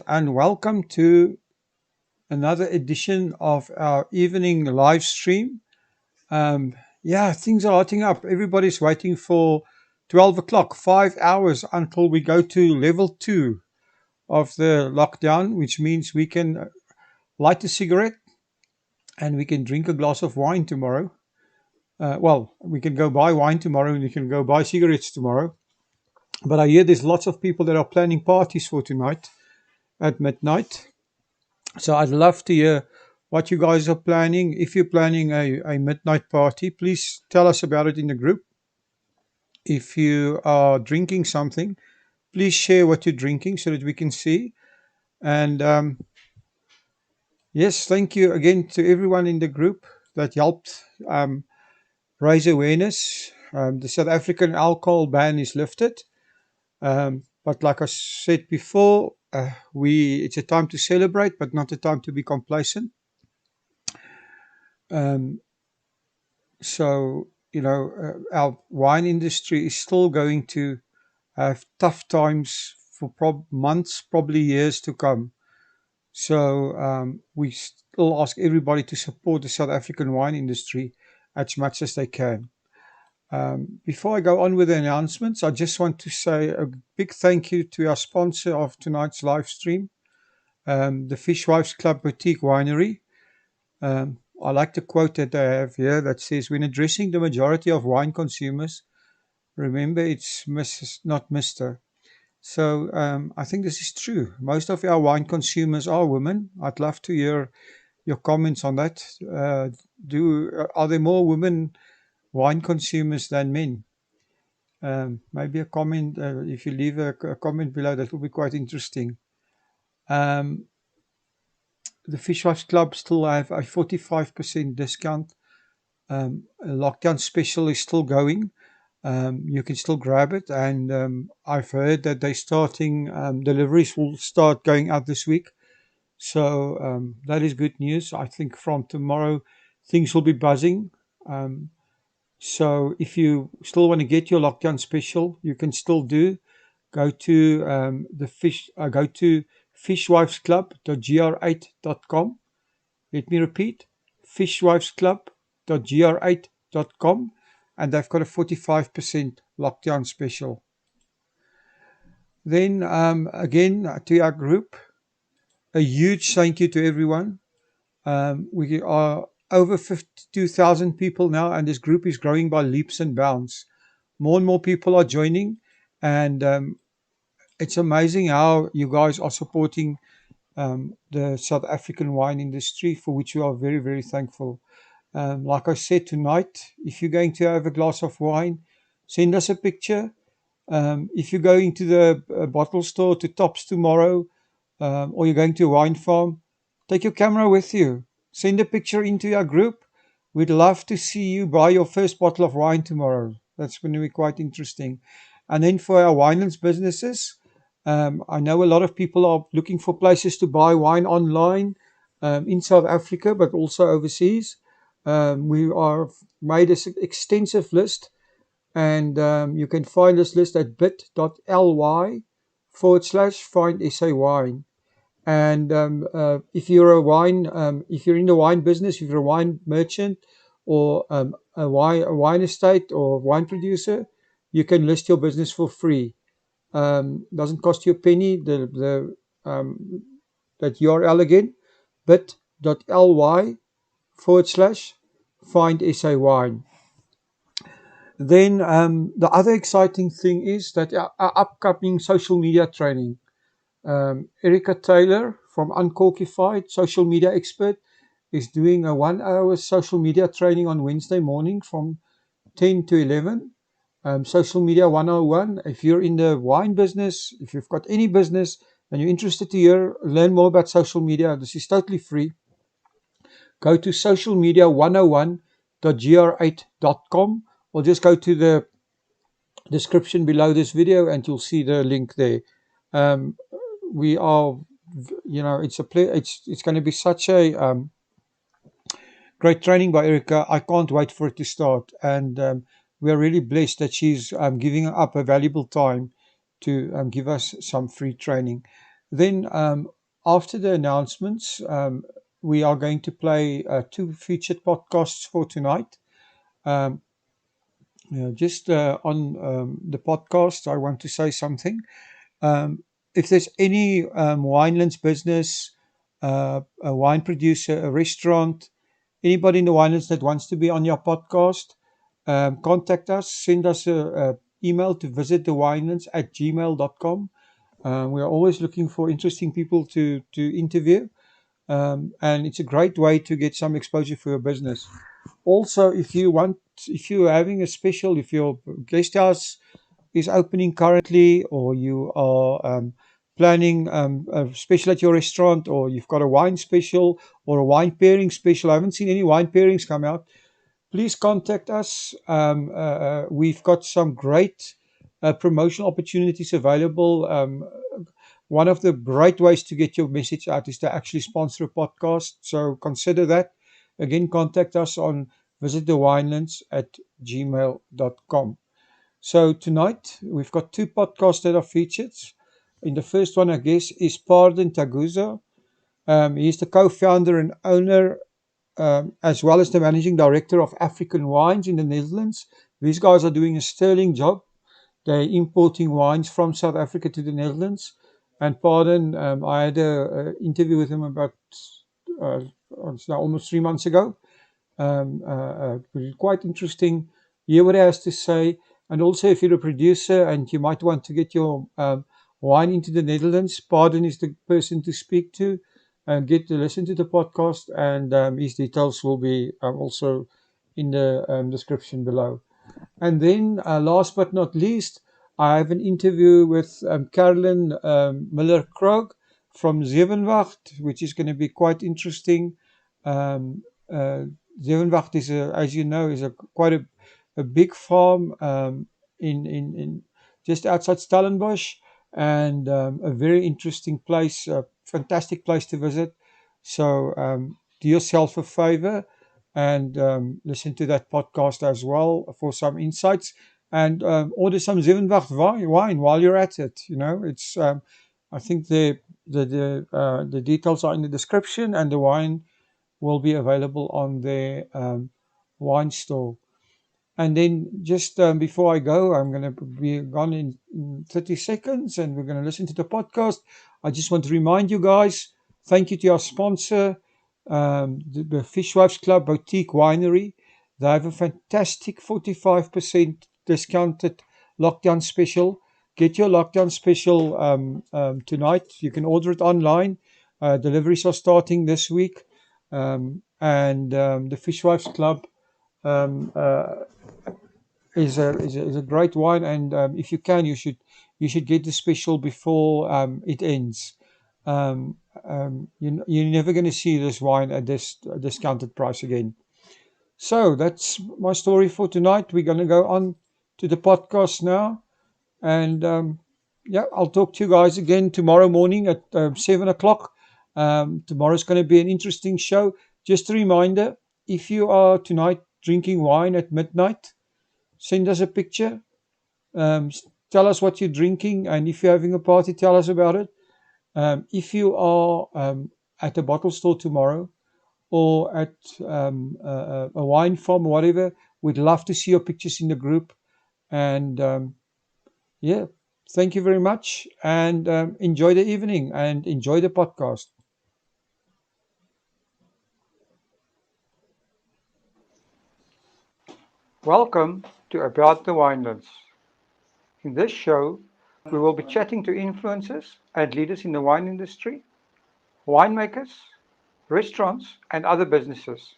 And welcome to another edition of our evening live stream. Yeah, things are hotting up. Everybody's waiting for 12 o'clock, 5 hours until we go to level 2 of the lockdown, which means we can light a cigarette and we can drink a glass of wine tomorrow. Well, we can go buy wine tomorrow and we can go buy cigarettes tomorrow. But I hear there's lots of people that are planning parties for tonight at midnight. So I'd love to hear what you guys are planning. If you're planning a midnight party, please tell us about it in the group. If you are drinking something, please share what you're drinking so that we can see. And yes, thank you again to everyone in the group that helped raise awareness. The South African alcohol ban is lifted. But like I said before, it's a time to celebrate, but not a time to be complacent. Um, So, our wine industry is still going to have tough times for months, probably years to come. So, we still ask everybody to support the South African wine industry as much as they can. Before I go on with the announcements, I just want to say a big thank you to our sponsor of tonight's live stream, the Fishwives Club Boutique Winery. I like the quote that I have here that says, when addressing the majority of wine consumers, remember it's Mrs., not Mr. So I think this is true. Most of our wine consumers are women. I'd love to hear your comments on that. Are there more women wine consumers than men? Maybe a comment, if you leave a comment below, that will be quite interesting. Um, the Fishwives Club still have a 45% discount. A lockdown special is still going. You can still grab it, and I've heard that they're starting deliveries will start going out this week. So that is good news. I think from tomorrow things will be buzzing. So if you still want to get your lockdown special, you can still do. Go to go to fishwivesclub.gr8.com. Let me repeat, fishwivesclub.gr8.com, and they've got a 45% lockdown special. Then again to our group, a huge thank you to everyone. We are over 52,000 people now, and this group is growing by leaps and bounds. More and more people are joining, and it's amazing how you guys are supporting the South African wine industry, for which we are very, very thankful. Like I said tonight, if you're going to have a glass of wine, send us a picture. If you're going to the bottle store, to Tops tomorrow, or you're going to a wine farm, take your camera with you. Send a picture into our group. We'd love to see you buy your first bottle of wine tomorrow. That's going to be quite interesting. And then for our Winelands businesses, I know a lot of people are looking for places to buy wine online in South Africa, but also overseas. We are made an extensive list, and you can find this list at bit.ly/find SA wine. And if you're if you're in the wine business, if you're a wine merchant or a wine estate or wine producer, you can list your business for free. Doesn't cost you a penny. That URL again, bit.ly/find SA wine. Then the other exciting thing is that our upcoming social media training. Erica Taylor from Uncorkified, social media expert, is doing a 1 hour social media training on Wednesday morning from 10 to 11. Social Media 101. If you're in the wine business, if you've got any business and you're interested to learn more about social media, this is totally free. Go to socialmedia101.gr8.com, or just go to the description below this video and you'll see the link there. We are, it's going to be such a great training by Erica. I can't wait for it to start, and we are really blessed that she's giving up her valuable time to give us some free training. Then after the announcements, we are going to play two featured podcasts for tonight. Um, just on the podcast, I want to say something. Um, if there's any Winelands business, a wine producer, a restaurant, anybody in the Winelands that wants to be on your podcast, contact us. Send us a email to visitthewinelands@gmail.com. We are always looking for interesting people to interview, and it's a great way to get some exposure for your business. Also, if you're having a special, if your guest house is opening currently, or you are planning a special at your restaurant, or you've got a wine special or a wine pairing special. I haven't seen any wine pairings come out. Please contact us. We've got some great promotional opportunities available. One of the great ways to get your message out is to actually sponsor a podcast. So consider that. Again, contact us on visitthewinelands@gmail.com. So tonight we've got two podcasts that are featured. In the first one, I guess, is Pardon Taguzu. He's the co-founder and owner, as well as the managing director of African Wines in the Netherlands. These guys are doing a sterling job. They're importing wines from South Africa to the Netherlands. And Pardon, I had an interview with him about uh, it's now almost 3 months ago. Quite interesting. Hear what he has to say. And also, if you're a producer and you might want to get your wine into the Netherlands, Pardon is the person to speak to. And get to listen to the podcast, and his details will be also in the description below. And then, last but not least, I have an interview with Carolyn Miller-Krogh from Zevenwacht, which is going to be quite interesting. Um, uh, Zevenwacht is, as you know, is quite a big farm in just outside Stellenbosch, and a very interesting place, a fantastic place to visit. So do yourself a favor and listen to that podcast as well for some insights, and order some Zevenwacht wine while you're at it. You know, it's I think the details are in the description, and the wine will be available on their wine store. And then just before I go, I'm going to be gone in 30 seconds, and we're going to listen to the podcast. I just want to remind you guys, thank you to our sponsor, the Fishwives Club Boutique Winery. They have a fantastic 45% discounted lockdown special. Get your lockdown special tonight. You can order it online. Deliveries are starting this week. And the Fishwives Club um, uh, is a great wine, and if you can, you should get the special before it ends. You're never going to see this wine at this discounted price again. So that's my story for tonight. We're going to go on to the podcast now, and yeah, I'll talk to you guys again tomorrow morning at 7 o'clock. Tomorrow's going to be an interesting show. Just a reminder: if you are tonight drinking wine at midnight, send us a picture. Um, Tell us what you're drinking, and if you're having a party, tell us about it. If you are at a bottle store tomorrow, or at a wine farm or whatever, we'd love to see your pictures in the group. And yeah, thank you very much, and enjoy the evening and enjoy the podcast. Welcome to About the Winelands. In this show, we will be chatting to influencers and leaders in the wine industry, winemakers, restaurants, and other businesses.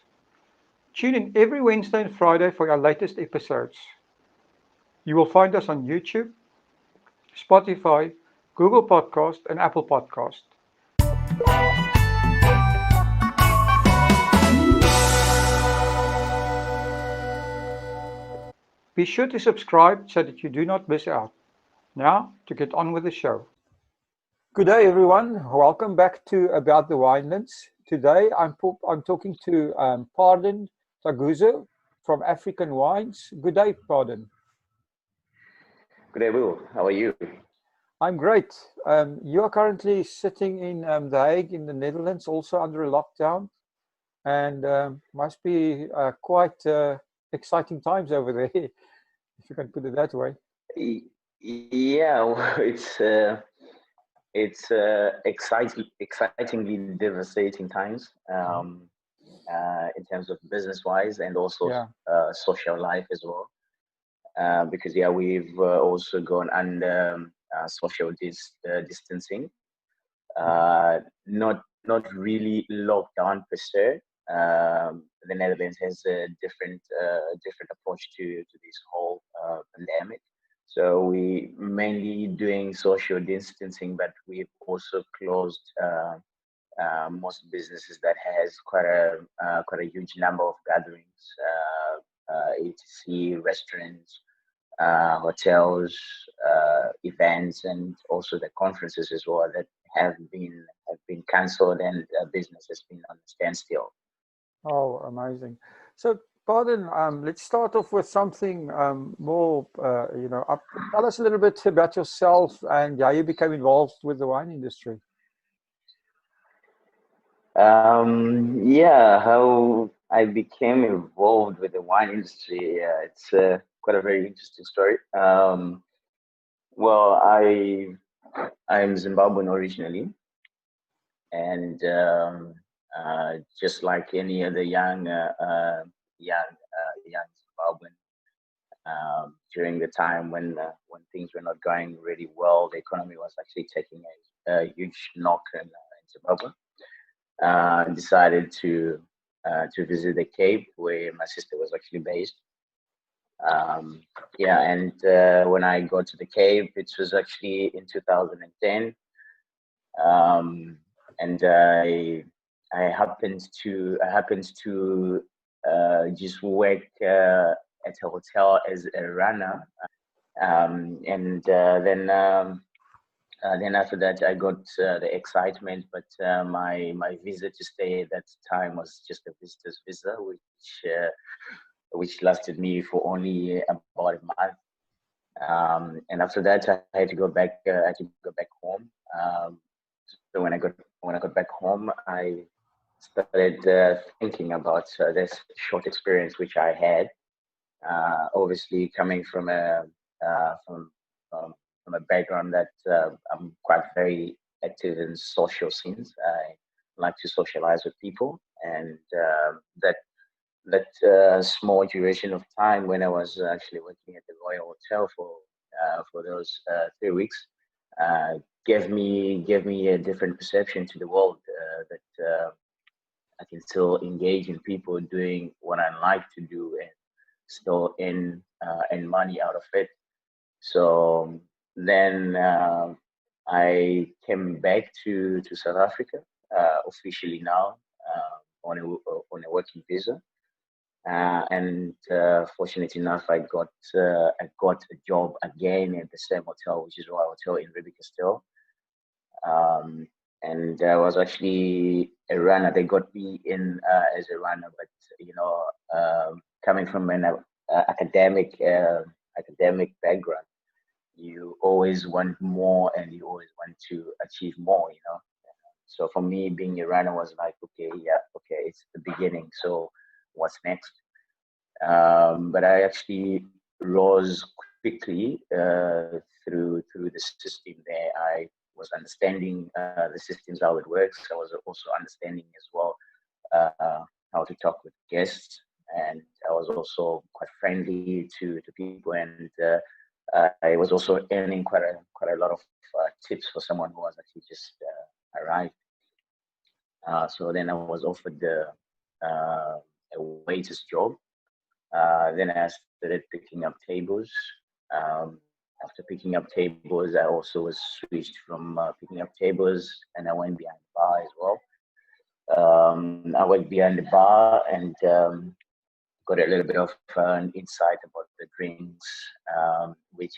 Tune in every Wednesday and Friday for our latest episodes. You will find us on YouTube, Spotify, Google Podcast, and Apple Podcast. Be sure to subscribe so that you do not miss out. Now, to get on with the show. Good day, everyone. Welcome back to About the Winelands. Today, I'm talking to Pardon Taguzu from African Wines. Good day, Pardon. Good day, Will. How are you? I'm great. You are currently sitting in The Hague in the Netherlands, also under a lockdown, and must be quite exciting times over there, if you can put it that way. Y- Yeah, well, excitingly devastating times Mhm. in terms of business wise and also Yeah. social life as well. Because yeah, we've also gone under social distancing. Mhm. Not really lockdown per se. The Netherlands has a different approach to this whole pandemic. So we mainly doing social distancing, but we've also closed most businesses that has quite a huge number of gatherings, etc. Restaurants, hotels, events, and also the conferences as well that have been cancelled and business has been on standstill. Oh, amazing. So, pardon, let's start off with something more, tell us a little bit about yourself and how you became involved with the wine industry. Yeah, how I became involved with the wine industry. Yeah, it's quite a very interesting story. Well, I'm Zimbabwean originally, and just like any other young Zimbabwean, during the time when things were not going really well, the economy was actually taking a huge knock in Zimbabwe. Decided to visit the Cape where my sister was actually based. Um, yeah, and when I got to the Cape, it was actually in 2010, um, and I happened to just work at a hotel as a runner, and then after that I got the excitement, but my visa to stay at that time was just a visitor's visa, which lasted me for only about a month. And after that, I had to go back. I had to go back home. So when I got back home, I started thinking about this short experience which I had. Obviously, coming uh, from from from a background that I'm quite very active in social scenes. I like to socialize with people, and that small duration of time when I was actually working at the Royal Hotel for those 3 weeks uh, gave me a different perception to the world, that I can still engage in people doing what I like to do and still earn money out of it. So then I came back to South Africa officially now, on a working visa. And fortunate enough, I got a job again at the same hotel, which is Royal Hotel in Ruby Castile. Um, and I was actually a runner. They got me in as a runner, but you know, coming from an academic background, you always want more, and you always want to achieve more. So for me, being a runner was like, okay, yeah, okay, it's the beginning. So what's next? But I actually rose quickly through the system there. I was understanding the systems, how it works. I was also understanding as well how to talk with guests, and I was also quite friendly to people, and I was also earning quite a lot of tips for someone who was actually just arrived. So then I was offered a waiter's job. Then I started picking up tables. Um, After picking up tables, I also was switched from picking up tables, and I went behind the bar as well. I went behind the bar and got a little bit of an insight about the drinks, which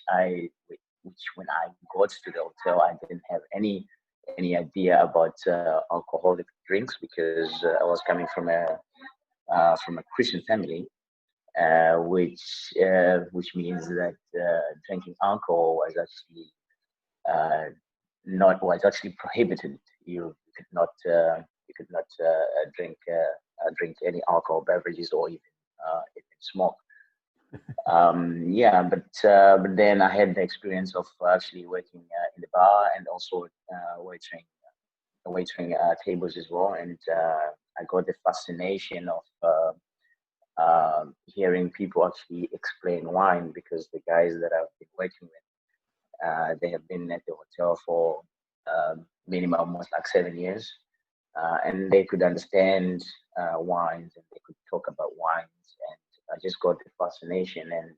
when I got to the hotel, I didn't have any idea about alcoholic drinks, because I was coming from a Christian family, which means that drinking alcohol was actually not was actually prohibited. You could not drink any alcohol beverages or even smoke. Yeah, but then I had the experience of actually working in the bar and also waitering tables as well, and I got the fascination of hearing people actually explain wine, because the guys that I've been working with, they have been at the hotel for minimum almost like 7 years, and they could understand wines and they could talk about wines, and I just got the fascination. And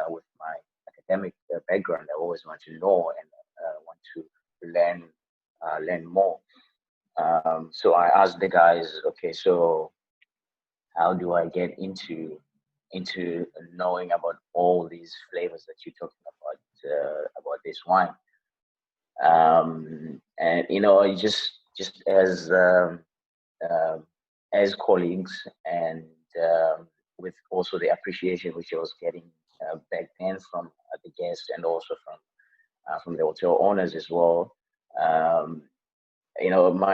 with my academic background, I always want to know and want to learn more. So I asked the guys, okay, so how do I get into knowing about all these flavors that you're talking about this wine? And just as colleagues, and with also the appreciation which I was getting back then from the guests and also from the hotel owners as well.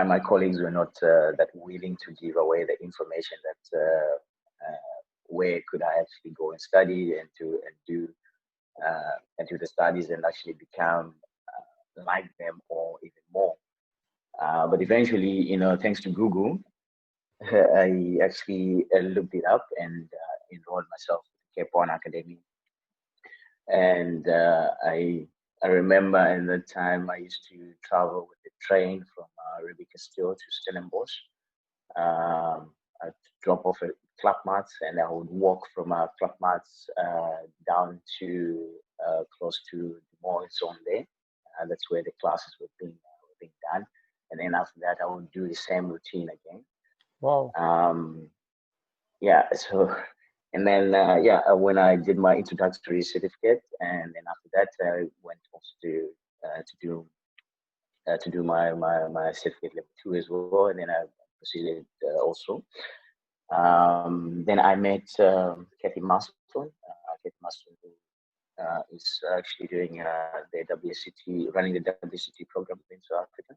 My colleagues were not that willing to give away the information that where could I actually go and study and do the studies and actually become like them or even more. But eventually, thanks to Google, I actually looked it up and enrolled myself in Cape Town Academy. And I remember in that time I used to travel with the train from Rebecca Still to Stellenbosch. I'd drop off at Klapmats, and I would walk from Klapmats down to close to the mall zone there. That's where the classes were being done. And then after that, I would do the same routine again. Wow. Yeah. So, and then when I did my introductory certificate, and then after that, I went also to do my certificate level 2 as well, and then I proceeded also. Then I met Kathy Marston. Kathy Marston, who is actually doing the WSCT, running the WSCT program in South Africa.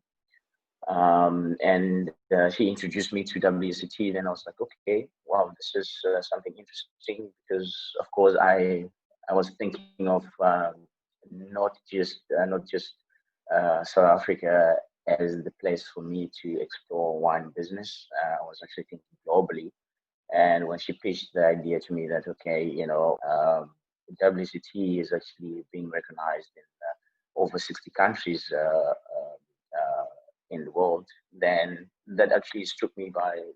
And she introduced me to WSCT. Then I was like, okay, wow, this is something interesting, because of course I was thinking of not just South Africa as the place for me to explore wine business. I was actually thinking globally. And when she pitched the idea to me that, okay, WCT is actually being recognized in over 60 countries in the world, then that actually struck me I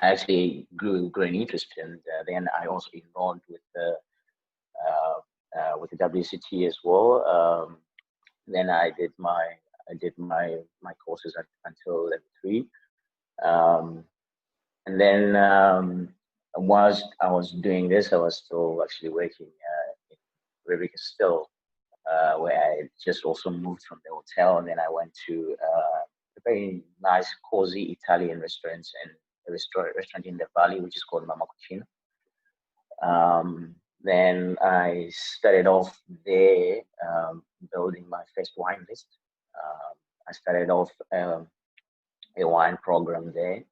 actually grew an interest, and then I also enrolled with the WCT as well. Then I did my courses until level 3. And then whilst I was doing this, I was still actually working in Rebecca Still, where I just also moved from the hotel, and then I went to a very nice, cozy Italian restaurant in the valley, which is called Mama Cucina. Then I started off there, building my first wine list. I started off a wine program there.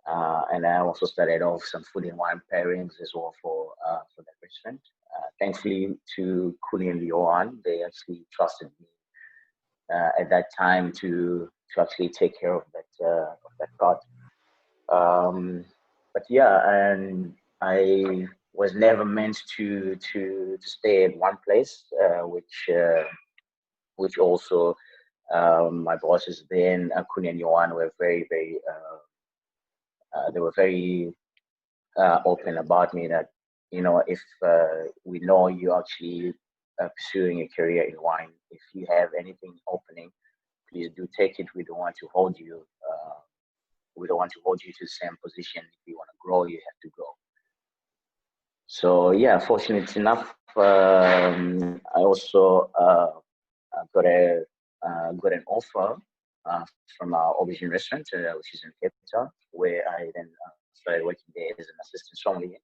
And I also started off some food and wine pairings as well for that restaurant. Thankfully to Kuni and Johan, they actually trusted me at that time to actually take care of that part. But yeah, and I was never meant to stay at one place, which also my bosses then, Kuni and Johan, were very very they were very open about me that, if we know you're actually pursuing a career in wine, if you have anything opening, please do take it. We don't want to hold you. We don't want to hold you to the same position. If you want to grow, you have to grow. So yeah, fortunate enough, I also got an offer from our Aubergine restaurant, which is in Cape Town, where I then started working there as an assistant sommelier.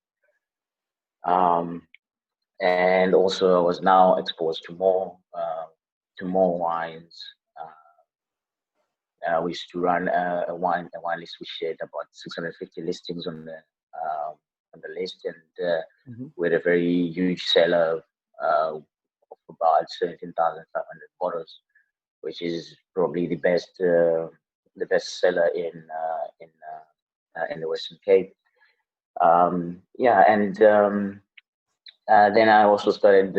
And also I was now exposed to more more wines. We used to run a wine list. We shared about 650 listings on the list, and we had a very huge seller of about 17,500 bottles, which is probably the best seller in the Western Cape. Yeah, and then I also started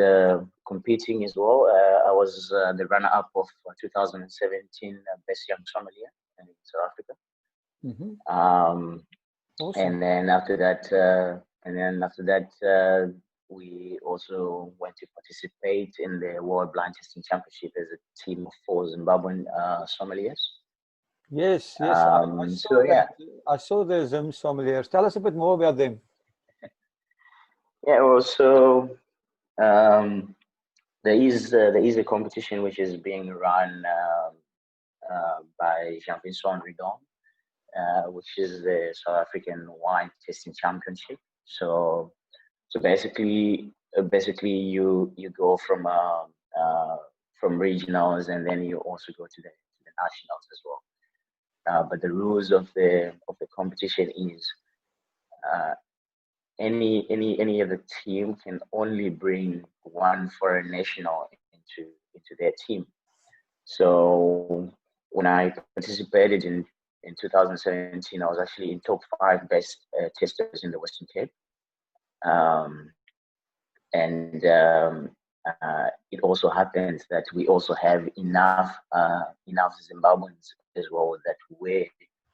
competing as well. I was the runner-up of 2017 Best Young Sommelier in South Africa. Awesome. And then after that, we also went to participate in the World Blind Tasting Championship as a team of 4 Zimbabwean sommeliers. Yes, So yeah, I saw the Zim sommeliers. Tell us a bit more about them. yeah. Well, so there is a competition which is being run by Jean-Vincent Ridon, which is the South African Wine Tasting Championship. So basically you go from regionals, and then you also go to the nationals as well. But the rules of the competition is any of the team can only bring one foreign national into their team. So when I participated in 2017, I was actually in top 5 best testers in the Western Cape. And it also happens that we also have enough Zimbabweans as well that were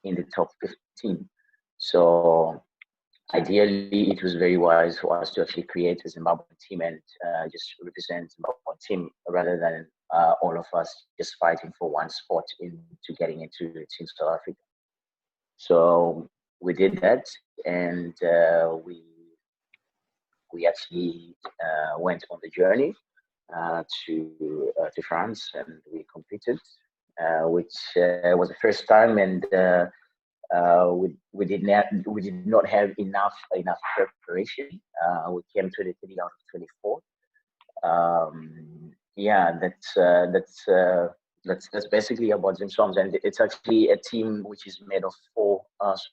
in the top 15. So ideally, it was very wise for us to actually create a Zimbabwean team and just represent Zimbabwean team rather than all of us just fighting for one spot into getting into Team South Africa. So we did that, and we actually went on the journey to France, and we competed, which was the first time, and we did not have enough preparation. We came 23 out of 24. Yeah, that's basically about Zim Soms, and it's actually a team which is made of 4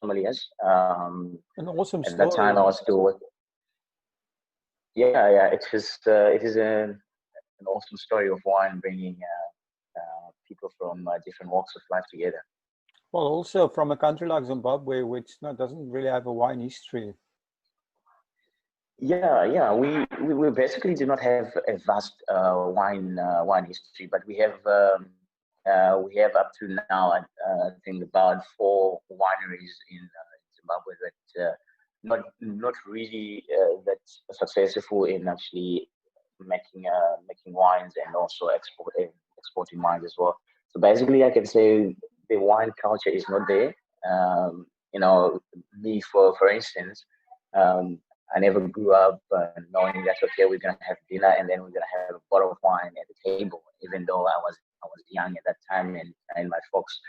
sommeliers. An awesome At story. that time, I was still working. Yeah, it is an awesome story of wine bringing people from different walks of life together. Well, also from a country like Zimbabwe, which doesn't really have a wine history. Yeah. We basically do not have a vast wine history, but we have up to now I think about 4 wineries in Zimbabwe that not really that successful in actually making wines and also exporting wines as well. So basically, I can say the wine culture is not there. Me for instance, I never grew up knowing that okay, we're gonna have dinner and then we're gonna have a bottle of wine at the table. Even though I was young at that time, and my folks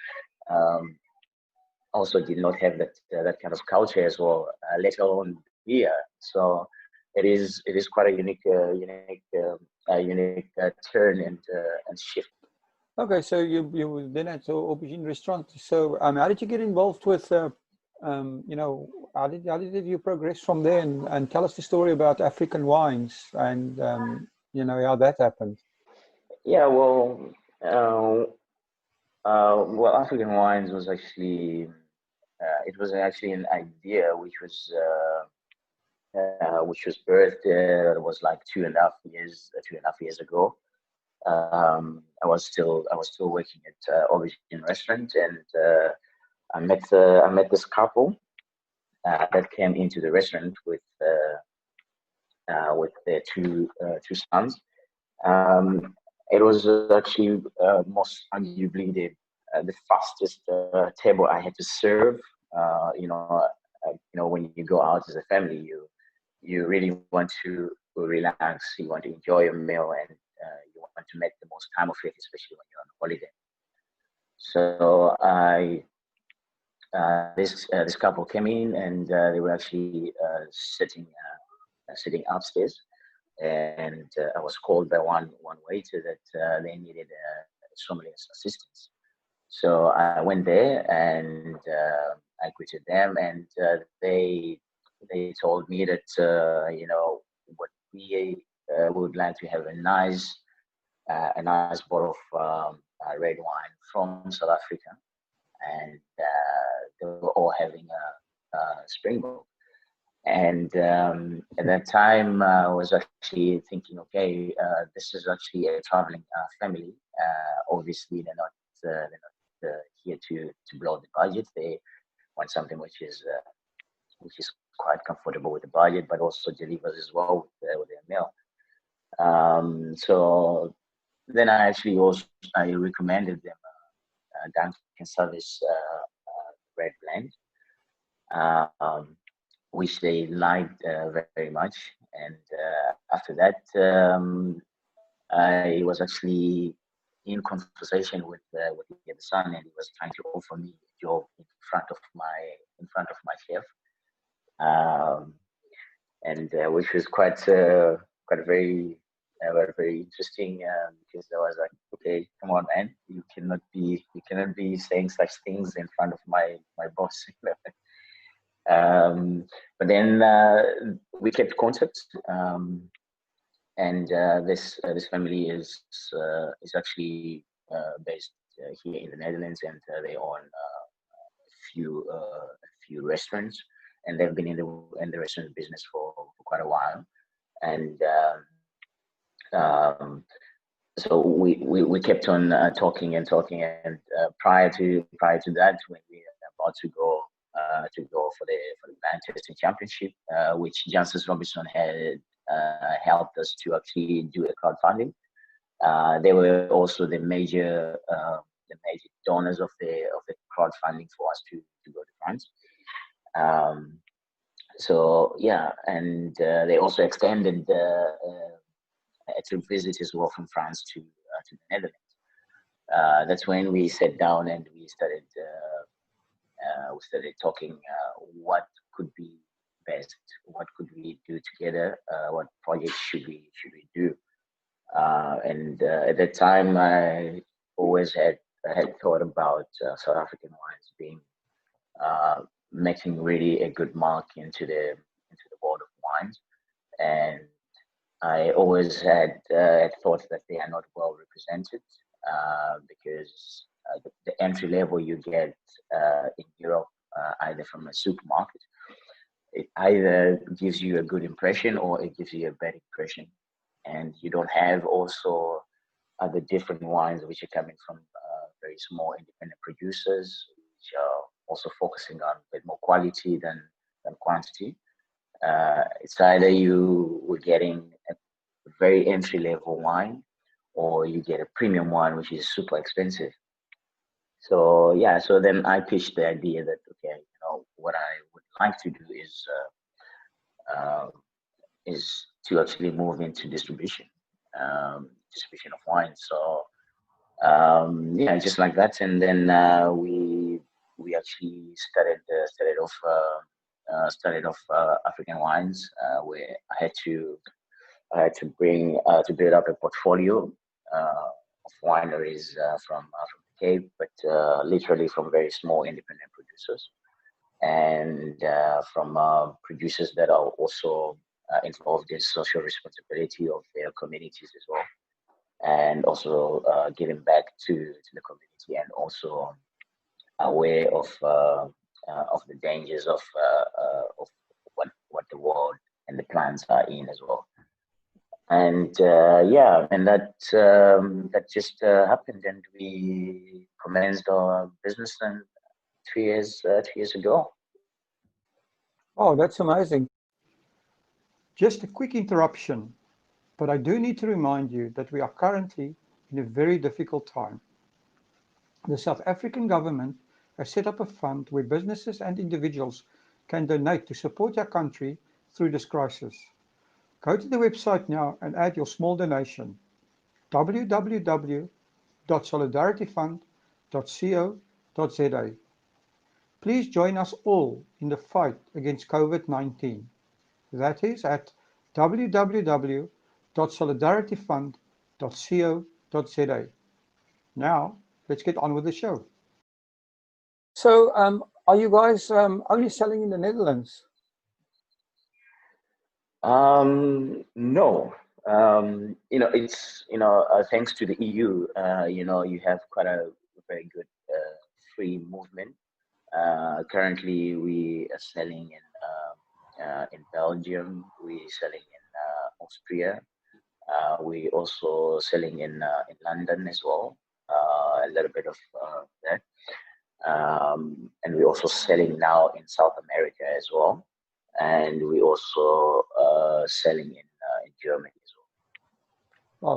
also did not have that kind of culture as well, let alone beer. So it is quite a unique turn and shift. Okay, so you then at Aubergine Restaurant. So how did you get involved with? How did you progress from there? And tell us the story about African wines and how that happened. Yeah, well, African wines was actually an idea which was birthed. It was like 2.5 years ago. I was still working at Aubergine Restaurant, and I met this couple that came into the restaurant with their two sons. It was actually most arguably the fastest table I had to serve. When you go out as a family, you really want to relax. You want to enjoy your meal, and you want to make the most time of it, especially when you're on holiday. So this couple came in, and they were actually sitting upstairs. and I was called by one waiter that they needed somebody's assistance. So I went there and I greeted them, and they told me that what we would like to have a nice bottle of red wine from South Africa, and they were all having a springbok. And at that time, I was actually thinking, okay, this is actually a traveling family. Obviously, they're not here to blow the budget. They want something which is quite comfortable with the budget, but also delivers as well with their meal. So then I recommended them Dunkin' Service red blend, um, which they liked very much. And after that, I was actually in conversation with the other son, and he was trying to offer me a job in front of my chef, um, and which was quite very interesting, because I was like, okay, come on, man, you cannot be saying such things in front of my boss. But then we kept contact, and this family is actually based here in the Netherlands, and they own a few restaurants, and they've been in the restaurant business for quite a while. And um, so we kept on talking and talking, and prior to that, when we were about to go for the blind testing championship, which Janssen Robinson had helped us to actually do a crowdfunding. They were also the major donors of the crowdfunding for us to go to France. Um, so yeah, and they also extended a trip visit as well from France to the Netherlands. That's when we sat down and we started talking what could be best, what could we do together, what projects should we do. And at that time, I had thought about South African wines being uh, making really a good mark into the world of wines, and I always had thought that they are not well represented, because the entry level you get in Europe, either from a supermarket, it either gives you a good impression or it gives you a bad impression, and you don't have also other different wines which are coming from very small independent producers, which are also focusing on a bit more quality than quantity. It's either you were getting a very entry level wine, or you get a premium wine which is super expensive. So yeah, so then I pitched the idea that, okay, what I would like to do uh, is to actually move into distribution of wine. So yeah, just like that, and then we actually started off African wines, where I had to build up a portfolio of wineries from the Cape, but literally from very small independent producers, and from producers that are also involved in social responsibility of their communities as well, and also giving back to the community, and also aware of the dangers of what the world and the plants are in as well. And yeah, and that just happened, and we commenced our business and 2 years ago. Oh, that's amazing. Just a quick interruption, but I do need to remind you that we are currently in a very difficult time. The South African government has set up a fund where businesses and individuals can donate to support our country through this crisis. Go to the website now and add your small donation: www.solidarityfund.co.za. Please join us all in the fight against COVID-19. That is at www.solidarityfund.co.za. www.solidarityfund.co.za. Now, let's get on with the show. So, are you guys only selling in the Netherlands? No. It's thanks to the EU, you have quite a very good free movement. Currently, we are selling in Belgium. We're selling in Austria. We also selling in London as well. A little bit of that, and we're also selling now in South America as well, and we also selling in Germany as well.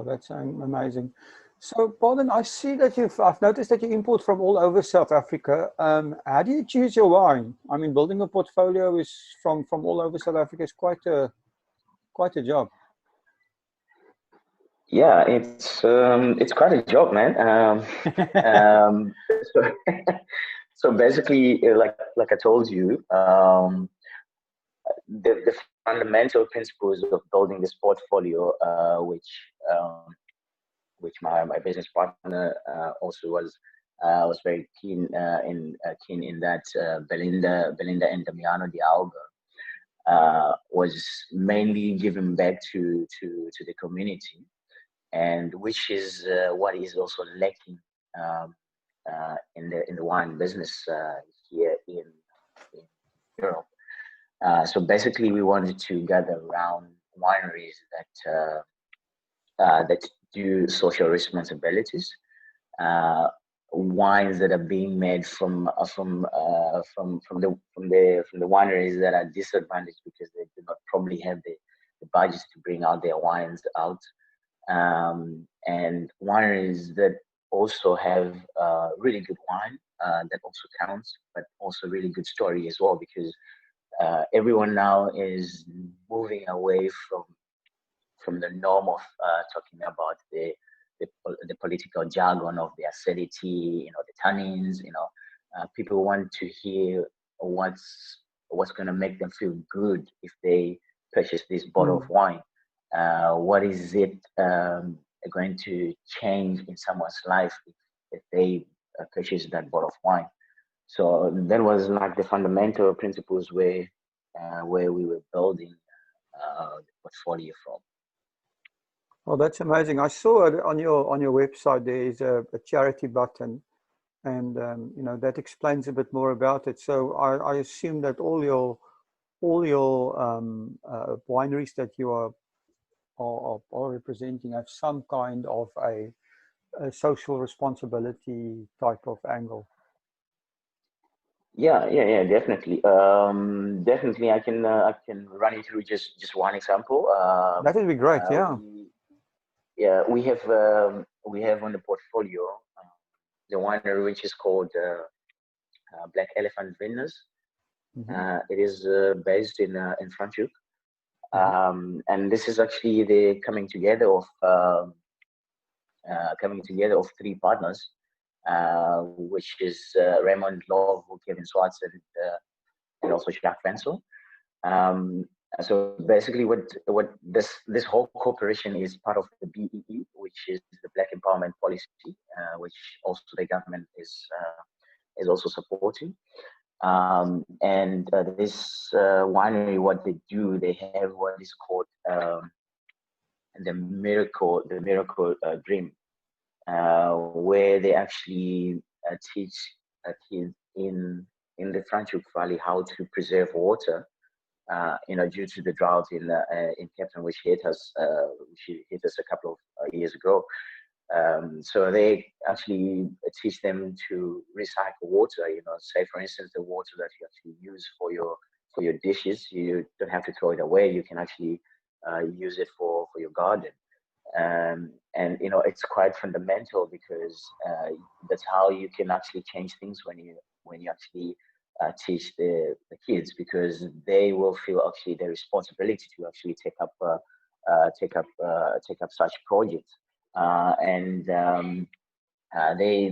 Oh, that's amazing. So, Paulin, I see that I've noticed that you import from all over South Africa. How do you choose your wine? I mean, building a portfolio is from all over South Africa is quite a job. Yeah, it's quite a job, man. So, so basically, like I told you, the fundamental principles of building this portfolio, which my business partner also was very keen in that Belinda and Damiano Dialga was mainly given back to the community, and which is what is also lacking um, in the wine business here in Europe. So basically, we wanted to gather around wineries that do social responsibilities, uh, wines that are being made from the wineries that are disadvantaged because they do not probably have the budgets to bring out their wines out, and wineries that also have really good wine that also counts, but also really good story as well, because everyone now is moving away from the norm of talking about the political jargon of the acidity, the tannins. People want to hear what's going to make them feel good if they purchase this bottle of wine. What is it going to change in someone's life if they purchase that bottle of wine? So that was like the fundamental principles where we were building the portfolio from. Well, that's amazing. I saw it on your website. There is a charity button, and that explains a bit more about it. So I assume that all your wineries that you are representing have some kind of a social responsibility type of angle. Yeah, definitely. Definitely, I can run you through just one example. That would be great. Yeah. We have on the portfolio the winery which is called Black Elephant Vineyards. It is based in Franschhoek, and this is actually the coming together of three partners, which is Raymond Love, Kevin Swartz, and also Jacques Wenzel. Um, so basically, what this whole corporation is part of the BEE, which is the Black Empowerment Policy, which also the government is also supporting. And this winery, what they do, they have what is called the miracle dream, where they actually teach kids in the Franschhoek Valley how to preserve water. Due to the drought in Cape Town, which hit us a couple of years ago. So they actually teach them to recycle water. Say for instance, the water that you actually use for your dishes, you don't have to throw it away. You can actually use it for your garden. And it's quite fundamental, because that's how you can actually change things when you actually teach the kids, because they will feel actually the responsibility to actually take up such projects, and they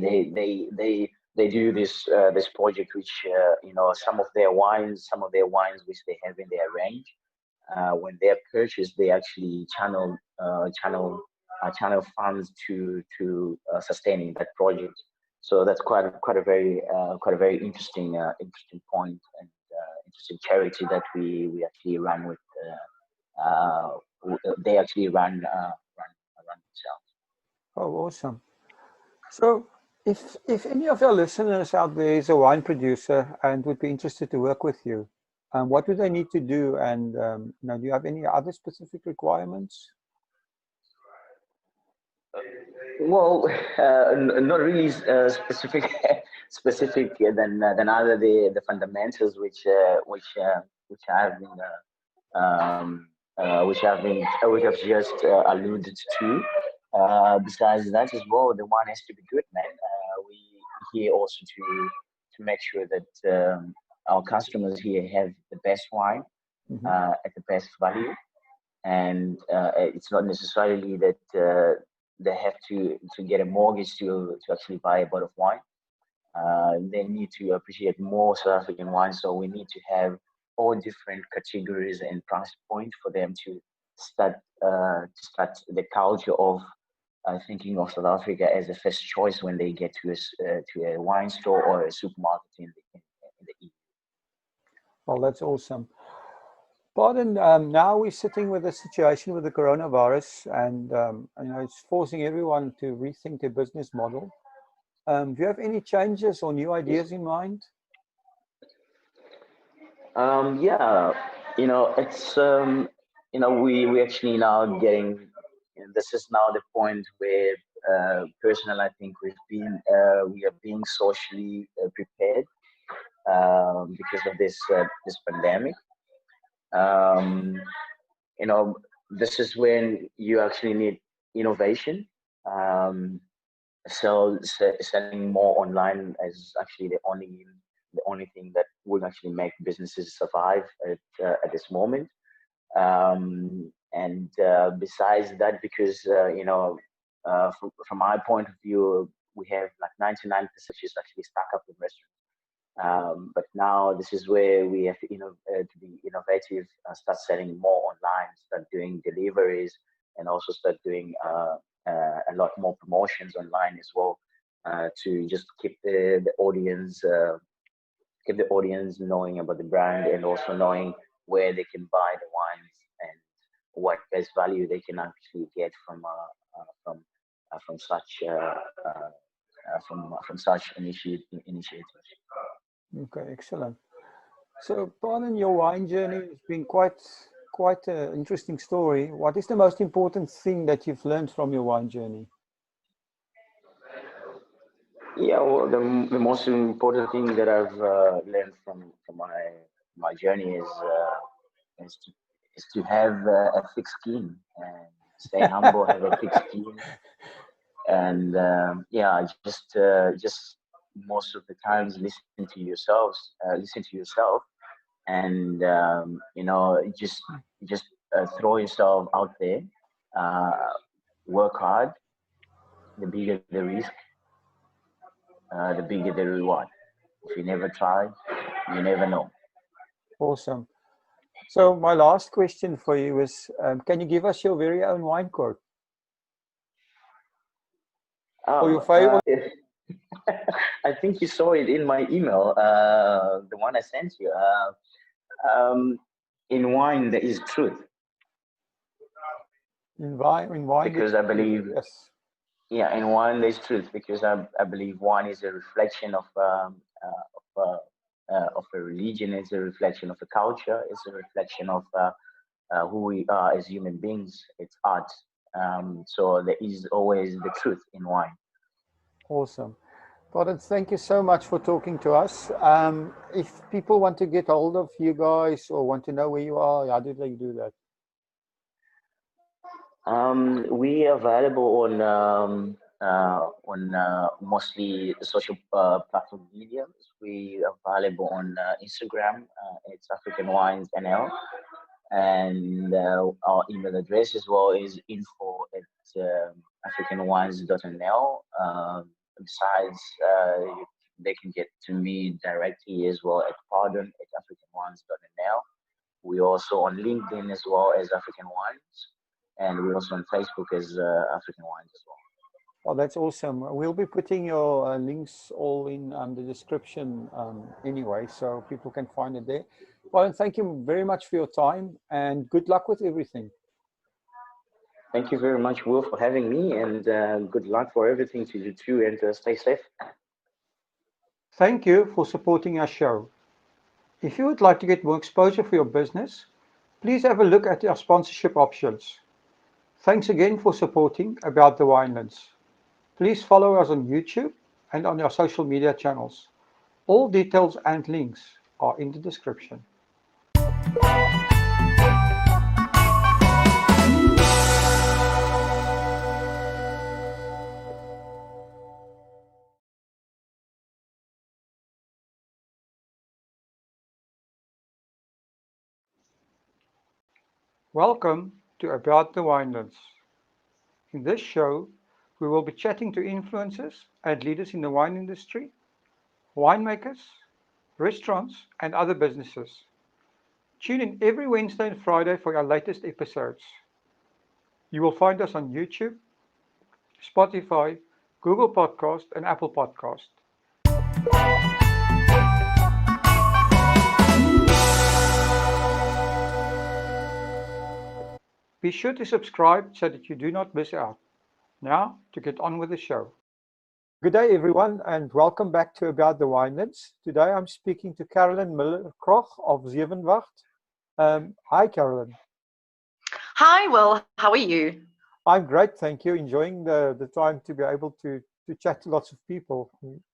do this project, which some of their wines which they have in their range, when they're purchased, they actually channel funds to sustaining that project. So that's quite a very interesting point, and interesting charity that we actually run with. They actually run themselves. Oh, awesome. So if any of our listeners out there is a wine producer and would be interested to work with you, what do they need to do? And do you have any other specific requirements? Well, not really specific than other the fundamentals which have been which I've just alluded to. Besides that as well, the wine has to be good, man. We here also to make sure that our customers here have the best wine Hmm. at the best value, and it's not necessarily that they have to get a mortgage to actually buy a bottle of wine. They need to appreciate more South African wine, so we need to have all different categories and price point for them to start the culture of thinking of South Africa as a first choice when they get to a wine store or a supermarket in the EU. Well, that's awesome. Pardon, now we're sitting with a situation with the coronavirus, and it's forcing everyone to rethink their business model. Do you have any changes or new Yes. ideas in mind? Yeah, it's we actually now getting. This is now the point where, personal, I think we are being socially prepared because of this pandemic. Um, you know, this is when you actually need innovation. Um, selling more online is actually the only thing that will actually make businesses survive at this moment. And besides that, because from my point of view, we have like 99% is actually stuck up in restaurants. But now this is where we have to be innovative, start selling more online, start doing deliveries, and also start doing a lot more promotions online as well, to just keep the audience knowing about the brand, and also knowing where they can buy the wines, and what best value they can actually get from such from such initiatives. Okay, excellent. So, pardon, your wine journey has been quite an interesting story. What is the most important thing that you've learned from your wine journey? Yeah, well, the most important thing that I've learned from my journey is to have a thick skin, and stay humble, have a thick skin, and yeah, just most of the times listen to yourself, and just throw yourself out there, uh, work hard. The bigger the risk, the bigger the reward. If you never try, you never know. Awesome. So, my last question for you is, can you give us your very own wine quote or your Oh, favorite? I think you saw it in my email, the one I sent you. In wine, there is truth, In wine, because I believe, yes. yeah, in wine, there's truth, because I believe wine is a reflection of a religion, it's a reflection of a culture, it's a reflection of who we are as human beings. It's art. So there is always the truth in wine. Awesome. Gordon, thank you so much for talking to us. If people want to get hold of you guys or want to know where you are, how do they do that? We are available on mostly social platform mediums. We are available on Instagram. It's African Wines NL, and our email address as well is info@africanwines.nl. Besides, they can get to me directly as well at pardon@africanwines.nl. We're also on LinkedIn as well as African Wines, and we're also on Facebook as African Wines as well. Well, that's awesome. We'll be putting your links all in the description anyway, so people can find it there. Well, and thank you very much for your time, and good luck with everything. Thank you very much, Will, for having me, and good luck for everything to you too, and stay safe. Thank you for supporting our show. If you would like to get more exposure for your business, please have a look at our sponsorship options. Thanks again for supporting About the Winelands. Please follow us on YouTube and on our social media channels. All details and links are in the description. Welcome to About the Winelands. In this show, we will be chatting to influencers and leaders in the wine industry, winemakers, restaurants, and other businesses. Tune in every Wednesday and Friday for our latest episodes. You will find us on YouTube, Spotify, Google Podcast, and Apple Podcast. Be sure to subscribe so that you do not miss out. Now, to get on with the show. Good day, everyone, and welcome back to About the Winelands. Today I'm speaking to Carolyn Liller-Krogh of Zevenwacht. Hi, Carolyn. Hi, Will. How are you? I'm great, thank you. Enjoying the time to be able to chat to lots of people,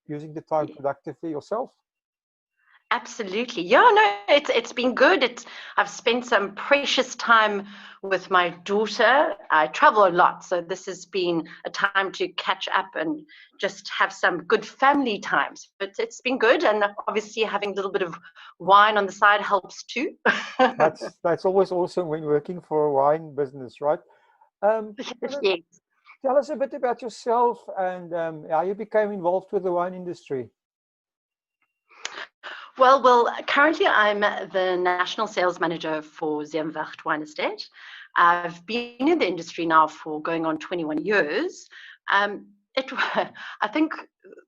using the time productively yourself. Absolutely. Yeah, no, it's been good. I've spent some precious time with my daughter. I travel a lot, so this has been a time to catch up and just have some good family times. But it's been good, and obviously having a little bit of wine on the side helps too. That's always awesome when working for a wine business, right? Yes. Tell us a bit about yourself and how you became involved with the wine industry. Well, currently I'm the National Sales Manager for Zevenwacht Wine Estate. I've been in the industry now for going on 21 years. I think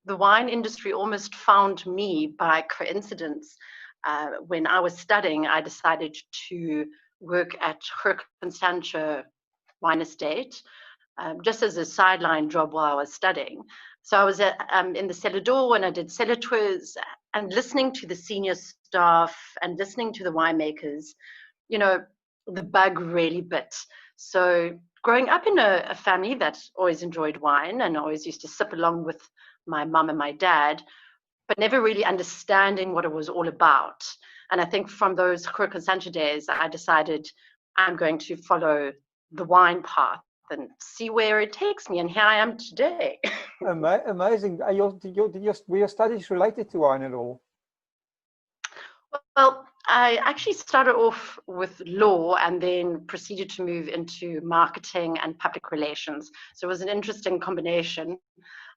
the wine industry almost found me by coincidence. When I was studying, I decided to work at Constantia Wine Estate, just as a sideline job while I was studying. So I was in the cellar door and I did cellar tours and listening to the senior staff and listening to the winemakers, the bug really bit. So growing up in a family that always enjoyed wine and always used to sip along with my mum and my dad, but never really understanding what it was all about. And I think from those Constantia days, I decided I'm going to follow the wine path and see where it takes me. And here I am today. Amazing. Were your studies related to wine at all? Well, I actually started off with law and then proceeded to move into marketing and public relations. So it was an interesting combination.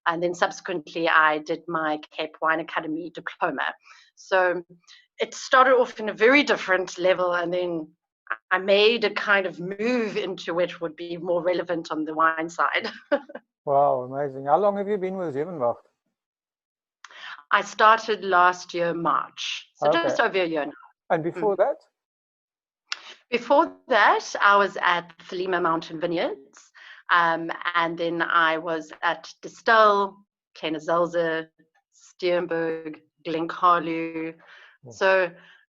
And then subsequently, I did my Cape Wine Academy diploma. So it started off in a very different level, and then I made a kind of move into which would be more relevant on the wine side. Wow, amazing. How long have you been with Zevenwacht? I started last year, March, so just over a year now. And before that? Before that, I was at Thelema Mountain Vineyards, and then I was at Distel, Kleine Zelze, Steenberg, Glencarlu. So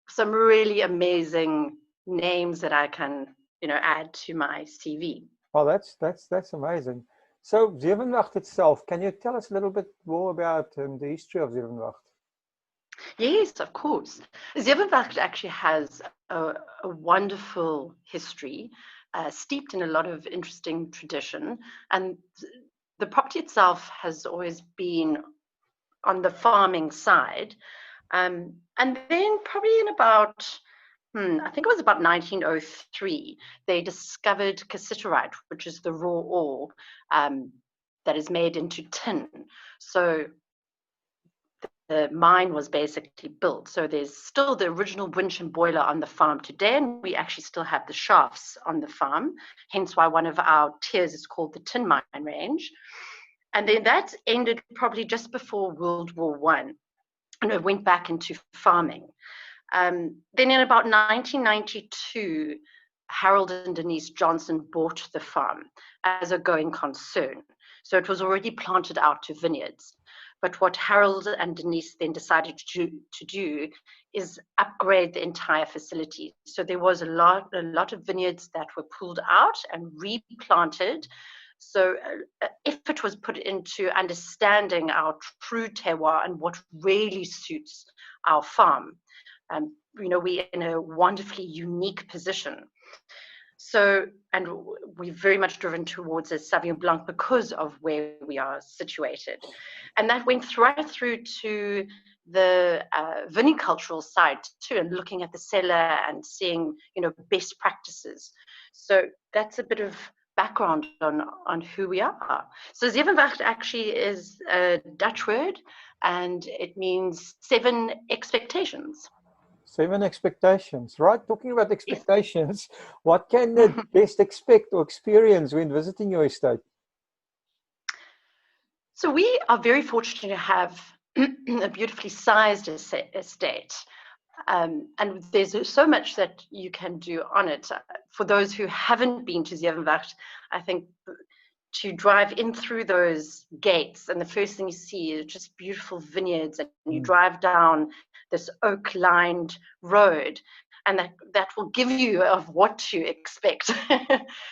some really amazing names that I can, add to my CV. Oh, that's amazing. So Zevenwacht itself, can you tell us a little bit more about the history of Zevenwacht? Yes, of course. Zevenwacht actually has a wonderful history, steeped in a lot of interesting tradition. And the property itself has always been on the farming side. And then probably in about, I think it was about 1903, they discovered cassiterite, which is the raw ore that is made into tin. So the mine was basically built. So there's still the original winch and boiler on the farm today, and we actually still have the shafts on the farm, hence why one of our tiers is called the tin mine range. And then that ended probably just before World War One, and it went back into farming. Then in about 1992, Harold and Denise Johnson bought the farm as a going concern. So it was already planted out to vineyards. But what Harold and Denise then decided to do is upgrade the entire facility. So there was a lot of vineyards that were pulled out and replanted. So effort was put into understanding our true terroir and what really suits our farm. We're in a wonderfully unique position. So, and we're very much driven towards a Sauvignon Blanc because of where we are situated. And that went right through to the vinicultural side too, and looking at the cellar and seeing, best practices. So that's a bit of background on who we are. So Zevenwacht actually is a Dutch word, and it means 7 expectations. 7 expectations, right? Talking about expectations, what can the guest expect or experience when visiting your estate? So we are very fortunate to have a beautifully sized estate. And there's so much that you can do on it. For those who haven't been to Zevenwacht, I think to drive in through those gates, and the first thing you see is just beautiful vineyards, and you drive down this oak-lined road, and that will give you of what to expect.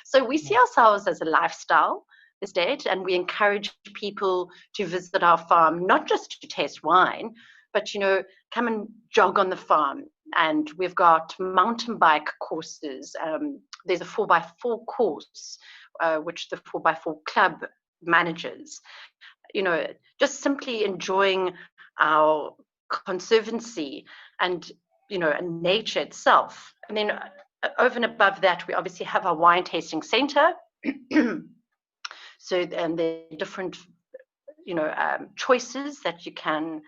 So we see ourselves as a lifestyle estate, and we encourage people to visit our farm, not just to taste wine, but come and jog on the farm. And we've got mountain bike courses. There's a 4x4 course, which the 4x4 club manages. Just simply enjoying our conservancy and and nature itself. And then over and above that, we obviously have our wine tasting center. So, and there are different choices that you can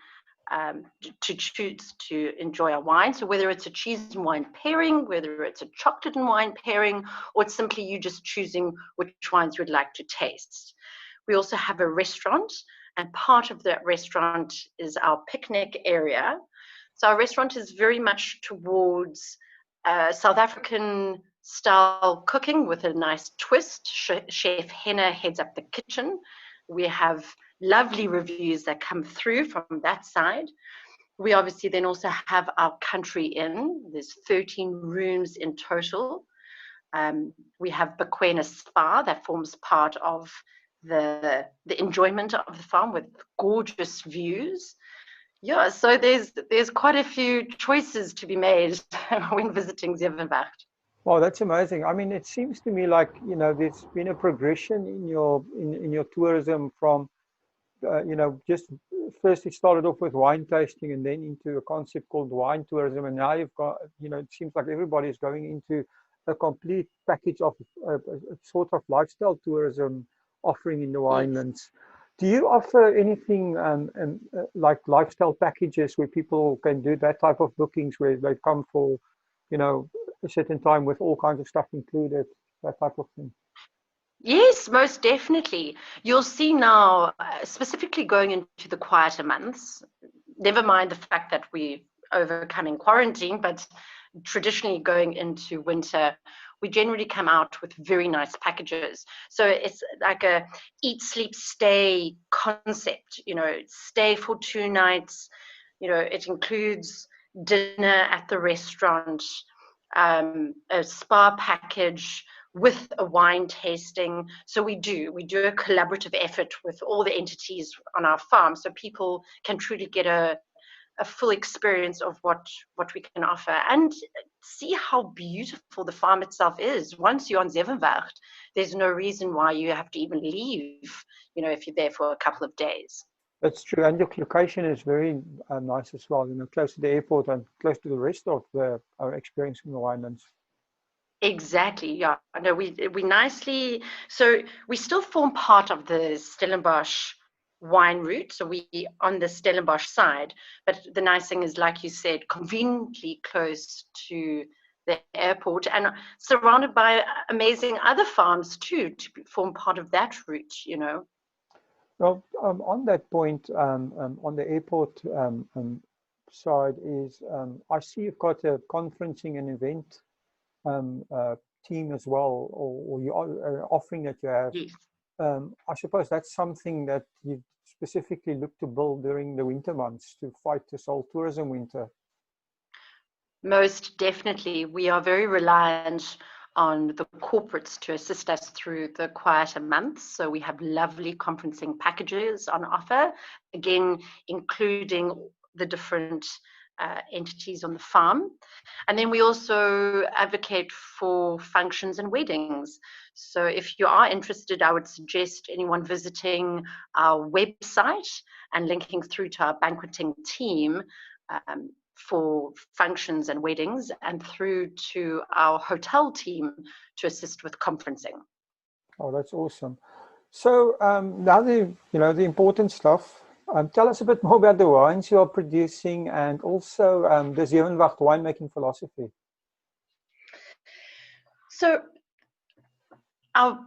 to choose to enjoy our wine. So whether it's a cheese and wine pairing, whether it's a chocolate and wine pairing, or it's simply you just choosing which wines you would like to taste. We also have a restaurant, and part of that restaurant is our picnic area. So our restaurant is very much towards South African style cooking with a nice twist. Chef Henna heads up the kitchen. We have lovely reviews that come through from that side. We obviously then also have our country inn. There's 13 rooms in total. We have Bequena Spa that forms part of the enjoyment of the farm with gorgeous views. Yeah, so there's quite a few choices to be made when visiting Zevenwacht. Wow, that's amazing. I mean, it seems to me like there's been a progression in your tourism from just first it started off with wine tasting and then into a concept called wine tourism, and now you've got it seems like everybody's going into a complete package of a sort of lifestyle tourism offering in the Winelands. Do you offer anything like lifestyle packages where people can do that type of bookings where they come for a certain time with all kinds of stuff included, that type of thing? Yes, most definitely. You'll see now, specifically going into the quieter months, never mind the fact that we're overcoming quarantine, but traditionally going into winter, we generally come out with very nice packages. So it's like a eat, sleep, stay concept, stay for 2 nights. It includes dinner at the restaurant, a spa package with a wine tasting. So we do a collaborative effort with all the entities on our farm, so people can truly get a full experience of what we can offer and see how beautiful the farm itself is. Once you're on Zevenwacht, there's no reason why you have to even leave, if you're there for a couple of days. That's true, and your location is very nice as well, close to the airport and close to the rest of our experience in the Winelands. Exactly, yeah. No, we nicely, so we still form part of the Stellenbosch wine route. So we on the Stellenbosch side, but the nice thing is, like you said, conveniently close to the airport and surrounded by amazing other farms too, to form part of that route, you know. Well, on that point, on the airport side is, I see you've got a conferencing and event team as well, or you are offering that you have. Yes. I suppose that's something that you specifically look to build during the winter months to fight this whole tourism winter. Most definitely. We are very reliant on the corporates to assist us through the quieter months. So we have lovely conferencing packages on offer, again, including the different entities on the farm. And then we also advocate for functions and weddings. So if you are interested, I would suggest anyone visiting our website and linking through to our banqueting team for functions and weddings, and through to our hotel team to assist with conferencing. Oh, that's awesome. So now the important stuff. Tell us a bit more about the wines you are producing, and also the Zevenwacht winemaking philosophy. So our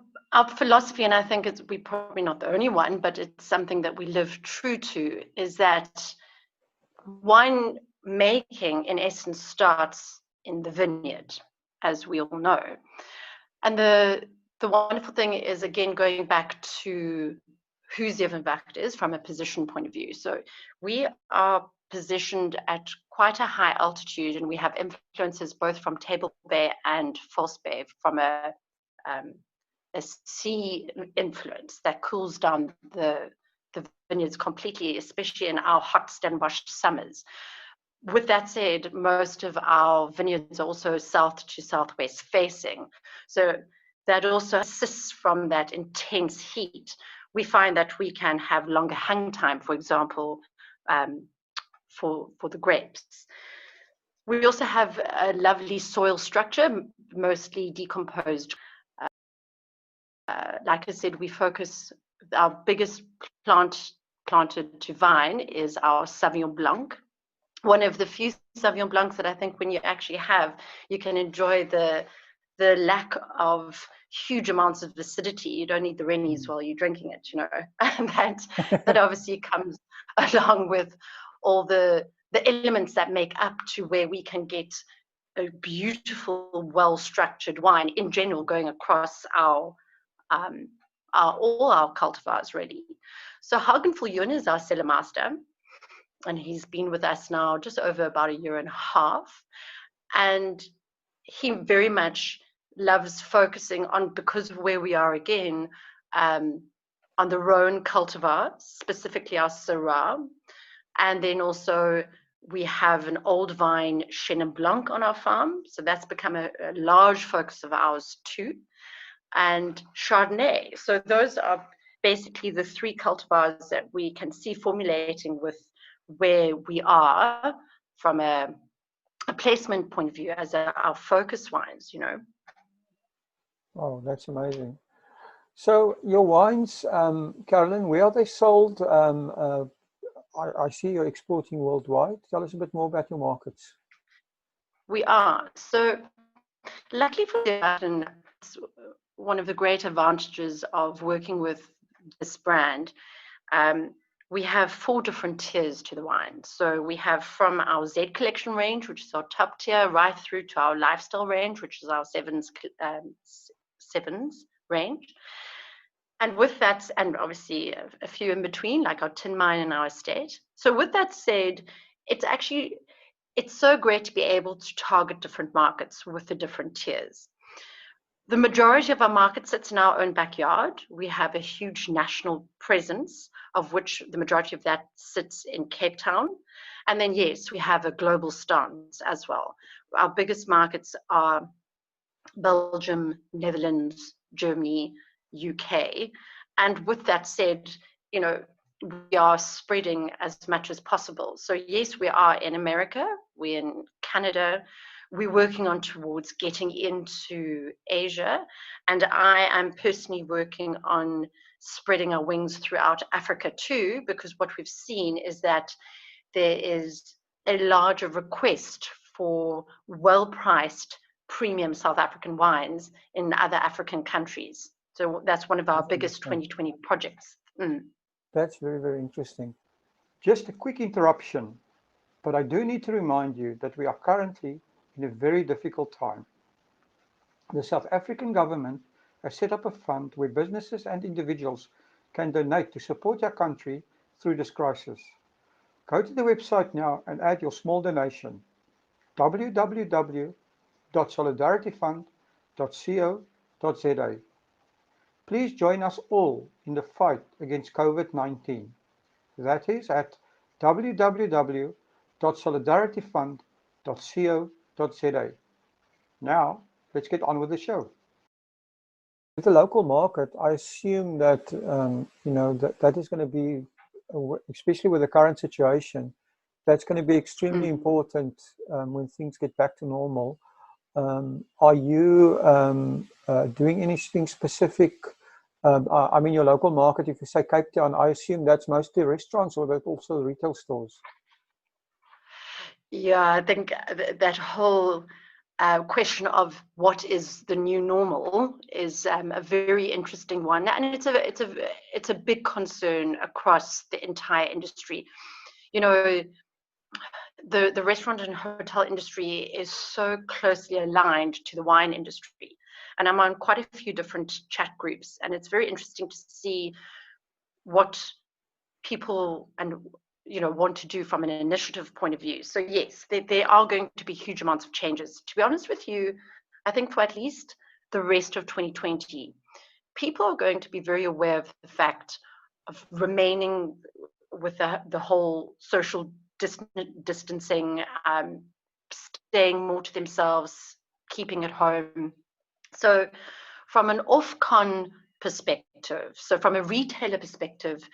philosophy, and I think we're probably not the only one, but it's something that we live true to, is that wine making in essence starts in the vineyard, as we all know. And the wonderful thing is, again, going back to who Zevenwacht is from a position point of view. So we are positioned at quite a high altitude, and we have influences both from Table Bay and False Bay, from a sea influence that cools down the vineyards completely, especially in our hot Stellenbosch summers. With that said, most of our vineyards are also south to southwest facing. So that also assists from that intense heat. We find that we can have longer hang time, for example, for the grapes. We also have a lovely soil structure, mostly decomposed. Like I said, we focus, our biggest planted to vine is our Sauvignon Blanc. One of the few Sauvignon Blancs that I think when you actually have, you can enjoy the lack of huge amounts of acidity. You don't need the Rennies while you're drinking it, you know. And that obviously comes along with all the elements that make up to where we can get a beautiful, well-structured wine in general going across all our cultivars, really. So Haugen Viljoen is our cellar master, and he's been with us now just over about 1.5 years. And he very much loves focusing on, because of where we are again, on the Rhone cultivars, specifically our Syrah. And then also we have an old vine Chenin Blanc on our farm. So that's become a large focus of ours too. And Chardonnay. So those are basically the 3 cultivars that we can see formulating with where we are from a placement point of view as our focus wines, you know. Oh, that's amazing. So your wines, Carolyn, where are they sold? I see you're exporting worldwide. Tell us a bit more about your markets. We are. So luckily for Zevenwacht, one of the great advantages of working with this brand, we have 4 different tiers to the wine. So we have from our Z collection range, which is our top tier, right through to our lifestyle range, which is our sevens range. And with that, and obviously a few in between, like our tin mine and our estate. So with that said, it's so great to be able to target different markets with the different tiers. The majority of our market sits in our own backyard. We have a huge national presence, of which the majority of that sits in Cape Town. And then, yes, we have a global stance as well. Our biggest markets are Belgium, Netherlands, Germany, UK. And with that said, you know, we are spreading as much as possible. So yes, we are in America, we're in Canada, we're working on towards getting into Asia, and I am personally working on spreading our wings throughout Africa too, because what we've seen is that there is a larger request for well-priced premium South African wines in other African countries. So that's one of our biggest 2020 projects. That's very, very interesting. Just a quick interruption, but I do need to remind you that we are currently in a very difficult time. The South African government has set up a fund where businesses and individuals can donate to support our country through this crisis. Go to the website now and add your small donation. www.solidarityfund.co.za. Please join us all in the fight against COVID-19. That is at www.solidarityfund.co.za. Now, let's get on with the show. With the local market, I assume that that is going to be, especially with the current situation, that's going to be extremely important when things get back to normal. Are you doing anything specific? I mean, your local market, if you say Cape Town, I assume that's mostly restaurants, or that's also retail stores? Yeah, I think that whole question of what is the new normal is a very interesting one, and it's a big concern across the entire industry. You know, the restaurant and hotel industry is so closely aligned to the wine industry, and I'm on quite a few different chat groups, and it's very interesting to see what people want to do from an initiative point of view. So yes, there are going to be huge amounts of changes. To be honest with you, I think for at least the rest of 2020, people are going to be very aware of the fact of remaining with the whole social distancing, staying more to themselves, keeping at home. So from an off-con perspective, so from a retailer perspective,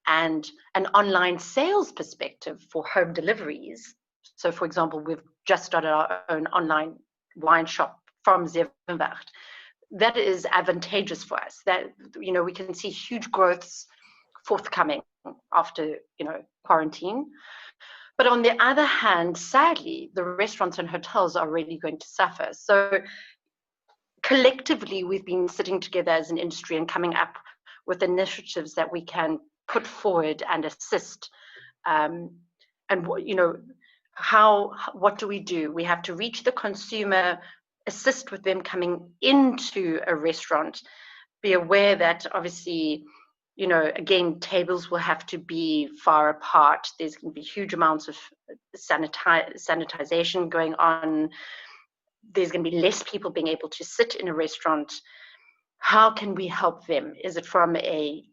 and an online sales perspective for home deliveries. So, for example, we've just started our own online wine shop from Zevenwacht. That is advantageous for us. That we can see huge growths forthcoming after quarantine. But on the other hand, sadly, the restaurants and hotels are really going to suffer. So collectively, we've been sitting together as an industry and coming up with initiatives that we can put forward and assist. And what do? We have to reach the consumer, assist with them coming into a restaurant, be aware that obviously, again, tables will have to be far apart. There's going to be huge amounts of sanitization going on. There's going to be less people being able to sit in a restaurant. How can we help them? Is it from a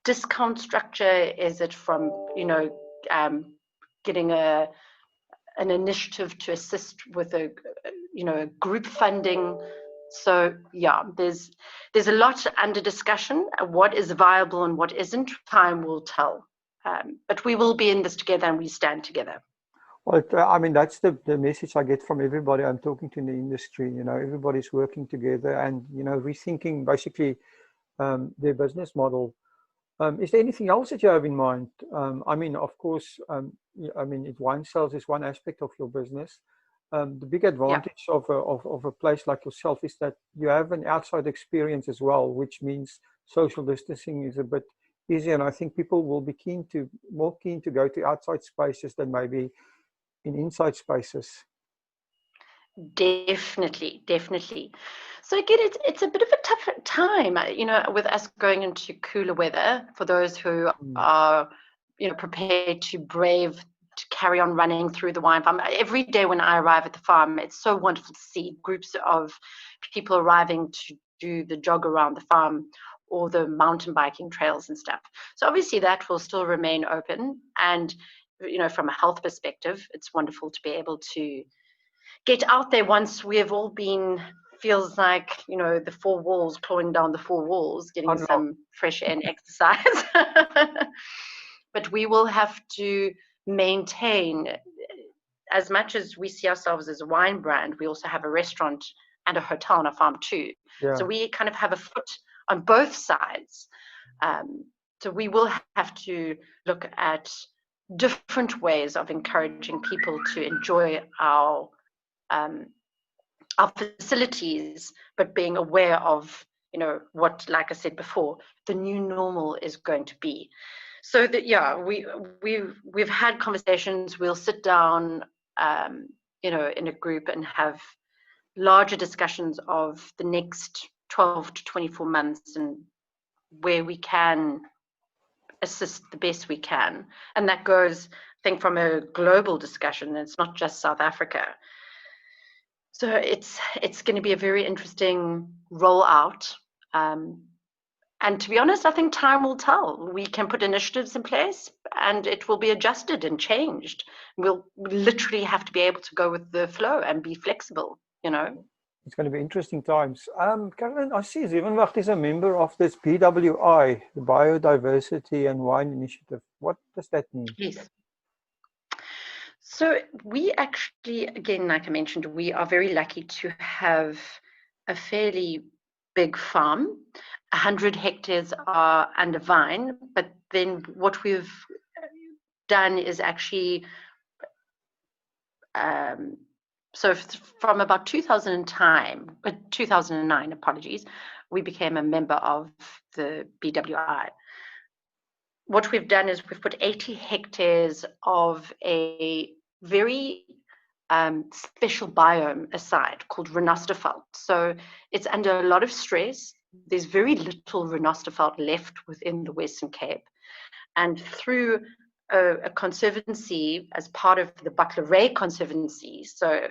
discount structure? Is it from getting an initiative to assist with a group funding? So yeah, there's a lot under discussion. What is viable and what isn't, time will tell. But we will be in this together, and we stand together. Well, I mean, that's the message I get from everybody I'm talking to in the industry. Everybody's working together and rethinking basically their business model. Is there anything else that you have in mind? I mean, of course, wine sales is one aspect of your business. The big advantage of a place like yourself is that you have an outside experience as well, which means social distancing is a bit easier. And I think people will be more keen to go to outside spaces than maybe in inside spaces. Definitely. So again, it's a bit of a tough time, with us going into cooler weather. For those who are, prepared to carry on running through the wine farm. Every day when I arrive at the farm, it's so wonderful to see groups of people arriving to do the jog around the farm or the mountain biking trails and stuff. So obviously that will still remain open. And, from a health perspective, it's wonderful to be able to get out there once we have all been, feels like, the four walls, clawing down the four walls, getting some fresh air and exercise. But we will have to maintain, as much as we see ourselves as a wine brand, we also have a restaurant and a hotel on a farm too. Yeah. So we kind of have a foot on both sides. So we will have to look at different ways of encouraging people to enjoy our facilities, but being aware of, what, like I said before, the new normal is going to be. So that, yeah, we've had conversations. We'll sit down, in a group and have larger discussions of the next 12 to 24 months and where we can assist the best we can. And that goes, I think, from a global discussion. It's not just South Africa. So it's going to be a very interesting rollout. And to be honest, I think time will tell. We can put initiatives in place and it will be adjusted and changed. We'll literally have to be able to go with the flow and be flexible, It's going to be interesting times. Carolyn, I see Zevenwacht is a member of this BWI, the Biodiversity and Wine Initiative. What does that mean? Yes. So we actually, again, like I mentioned, we are very lucky to have a fairly big farm. 100 hectares are under vine, but then what we've done is actually, so from about 2009, apologies, we became a member of the BWI. What we've done is we've put 80 hectares of a very special biome aside called Renosterveld. So it's under a lot of stress. There's very little Renosterveld left within the Western Cape. And through a conservancy as part of the Liller-Krogh Conservancy, so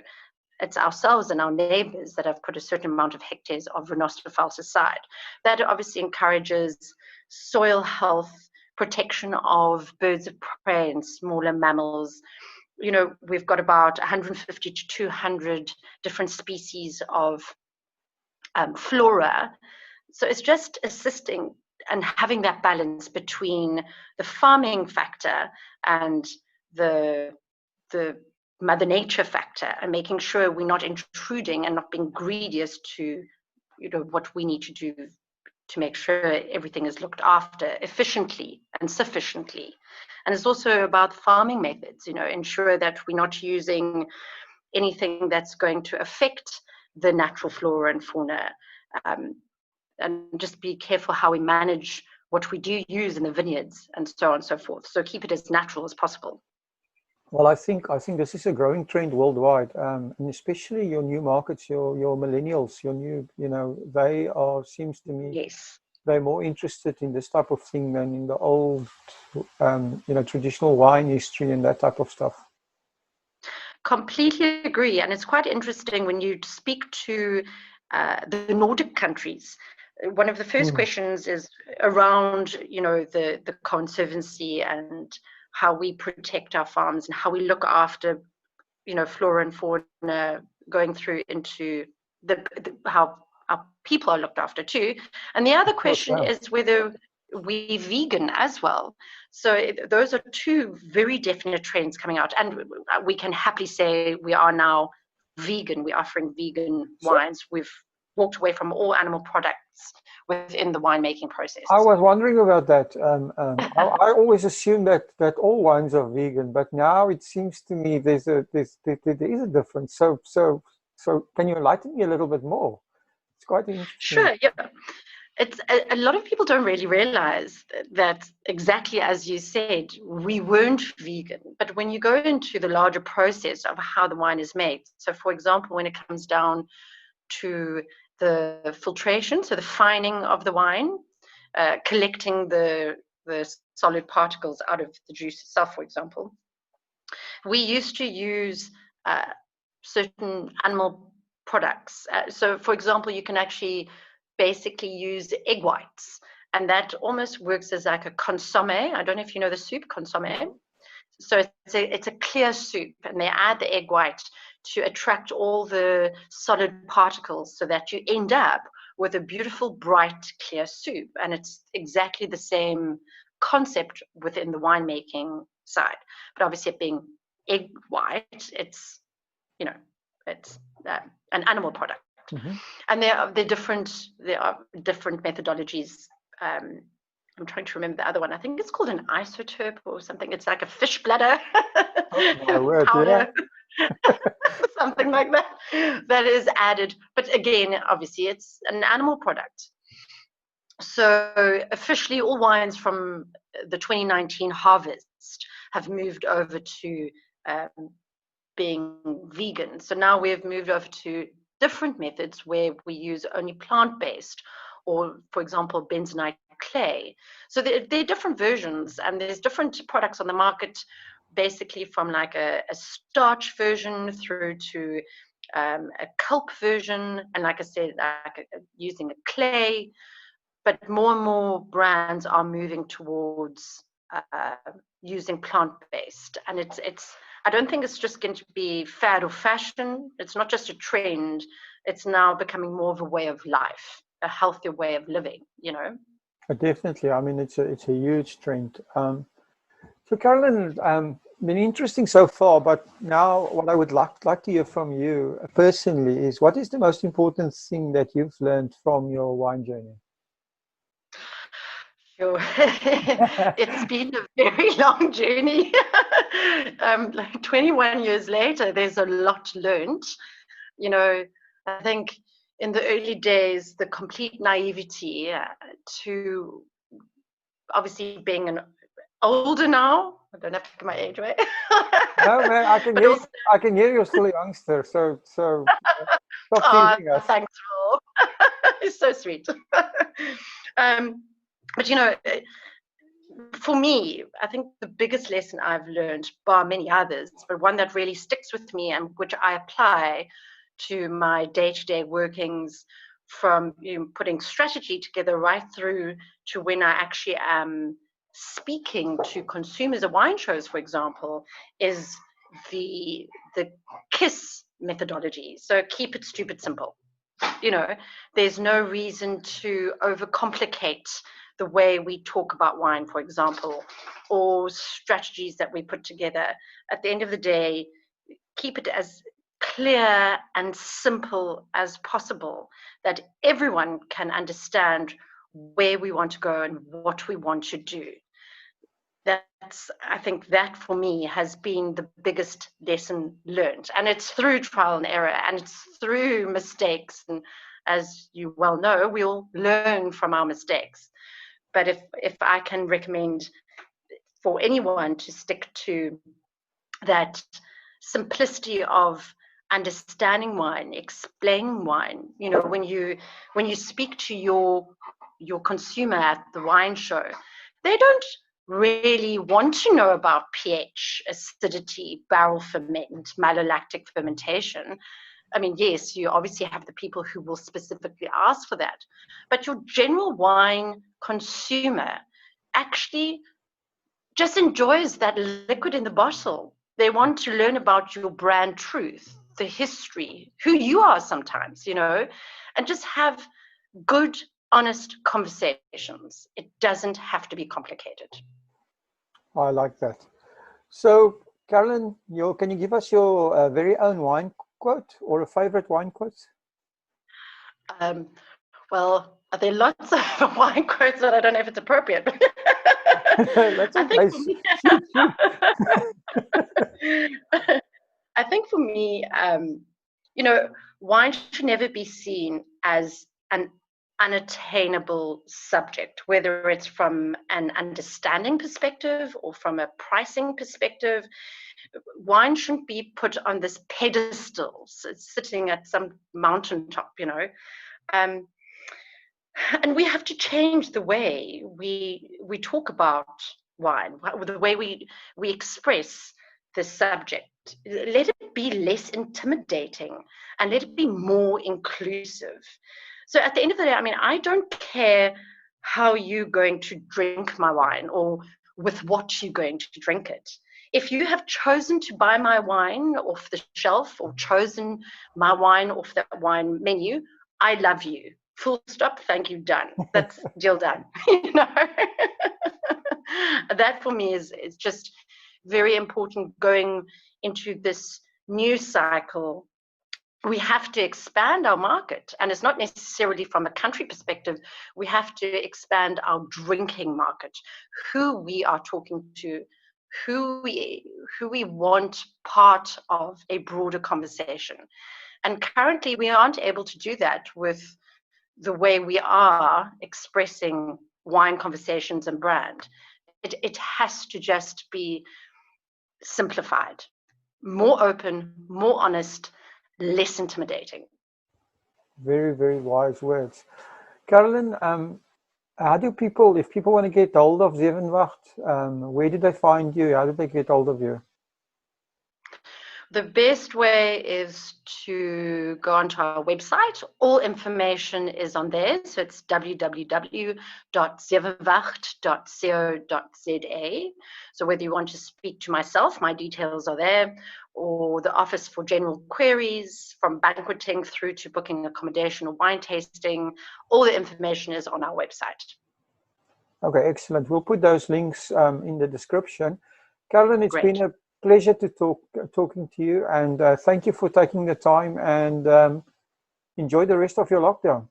it's ourselves and our neighbors that have put a certain amount of hectares of Renosterveld aside. That obviously encourages soil health, protection of birds of prey and smaller mammals. We've got about 150 to 200 different species of flora. So it's just assisting and having that balance between the farming factor and the mother nature factor, and making sure we're not intruding and not being greedy as to what we need to do to make sure everything is looked after efficiently and sufficiently. And it's also about farming methods, ensure that we're not using anything that's going to affect the natural flora and fauna, and just be careful how we manage what we do use in the vineyards and so on and so forth. So keep it as natural as possible. Well, I think this is a growing trend worldwide, and especially your new markets, your millennials, your new, they are, seems to me, yes, they're more interested in this type of thing than in the old, traditional wine history and that type of stuff. Completely agree. And it's quite interesting when you speak to the Nordic countries. One of the first questions is around, the conservancy and how we protect our farms and how we look after, flora and fauna, going through into how our people are looked after too. And the other question is whether we're vegan as well. So those are two very definite trends coming out. And we can happily say we are now vegan. We're offering vegan wines. We've walked away from all animal products within the winemaking process. I was wondering about that. I always assumed that all wines are vegan, but now it seems to me there is a difference. So can you enlighten me a little bit more? It's quite interesting. Sure, yeah. It's a lot of people don't really realize that, exactly as you said, we weren't vegan. But when you go into the larger process of how the wine is made, so for example, when it comes down to the filtration, so the fining of the wine, collecting the solid particles out of the juice itself, for example, we used to use certain animal products. So for example, you can actually basically use egg whites, and that almost works as like a consomme. I don't know if you know the soup consomme. So it's a clear soup, and they add the egg white to attract all the solid particles so that you end up with a beautiful, bright, clear soup. And it's exactly the same concept within the winemaking side. But obviously, it being egg white, it's an animal product. And there are different methodologies I'm trying to remember the other one. I think it's called an isotope or something. It's like a fish bladder Oh my word! powder, Yeah. something like that, that is added. But again, obviously, it's an animal product. So officially, all wines from the 2019 harvest have moved over to being vegan. So now we've moved over to different methods where we use only plant-based, or for example, bentonite clay. So there are different versions, and there's different products on the market, basically from like a starch version through to a kelp version, and like I said, like using a clay. But more and more brands are moving towards using plant-based, and it's I don't think it's just going to be fad or fashion. It's not just a trend. It's now becoming more of a way of life, a healthier way of living, you know. Definitely. I mean, it's a huge trend. So Carolyn, been interesting so far, but now what I would like to hear from you personally is, what is the most important thing that you've learned from your wine journey? Sure. It's been a very long journey. Like 21 years later, there's a lot learned. You know, I think in the early days, the complete naivety to obviously being an older now. I don't have to give my age away. No, man, I can But hear also, I can hear you're still a youngster. So stop teasing us. thanks, Will. It's so sweet. But you know, for me, I think the biggest lesson I've learned, bar many others, but one that really sticks with me and which I apply to my day-to-day workings, from putting strategy together right through to when I actually am speaking to consumers at wine shows, for example, is the KISS methodology. So keep it stupid simple. You know, there's no reason to overcomplicate the way we talk about wine, for example, or strategies that we put together. At the end of the day, keep it as clear and simple as possible, that everyone can understand where we want to go and what we want to do. I think that for me has been the biggest lesson learned. And it's through trial and error, and it's through mistakes. And as you well know, we'll learn from our mistakes. But if I can recommend for anyone to stick to that simplicity of understanding wine, explaining wine, you know, when you speak to your consumer at the wine show, they don't really want to know about pH, acidity, barrel ferment, malolactic fermentation. I mean, yes, you obviously have the people who will specifically ask for that, but your general wine consumer actually just enjoys that liquid in the bottle. They want to learn about your brand truth, the history, who you are sometimes, you know, and just have good, honest conversations. It doesn't have to be complicated. I like that. So, Carolyn, can you give us your very own wine quote or a favorite wine quote? Well, there are lots of wine quotes that I don't know if it's appropriate. That's okay. I think for me, you know, wine should never be seen as an unattainable subject, whether it's from an understanding perspective or from a pricing perspective. Wine shouldn't be put on this pedestal, sitting at some mountaintop, you know. And we have to change the way we talk about wine, the way we express the subject. Let it be less intimidating and let it be more inclusive. So at the end of the day, I mean, I don't care how you're going to drink my wine or with what you're going to drink it. If you have chosen to buy my wine off the shelf or chosen my wine off that wine menu, I love you. Full stop, thank you, done. That's deal done. You know, that for me is just very important going into this new cycle we have to expand our market, and it's not necessarily from a country perspective. We have to expand our drinking market, who we are talking to, who we want part of a broader conversation. And currently we aren't able to do that with the way we are expressing wine conversations and brand. It has to just be simplified, more open, more honest, less intimidating. Very, very wise words. Carolyn, how do people, if people want to get hold of Zevenwacht, where do they find you? How do they get hold of you? The best way is to go onto our website. All information is on there. So it's www.zevenwacht.co.za. So whether you want to speak to myself, my details are there, or the office for general queries, from banqueting through to booking accommodation or wine tasting, all the information is on our website. Okay, excellent. We'll put those links in the description. Carolyn, it's Great. been a pleasure to talking to you, and thank you for taking the time, and enjoy the rest of your lockdown.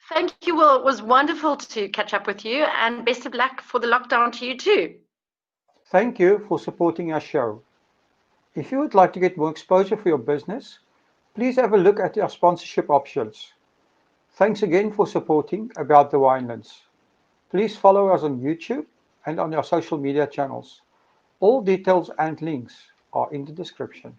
Thank you, Will. It was wonderful to catch up with you, and best of luck for the lockdown to you too. Thank you for supporting our show. If you would like to get more exposure for your business, please have a look at our sponsorship options. Thanks again for supporting About the Winelands. Please follow us on YouTube and on our social media channels. All details and links are in the description.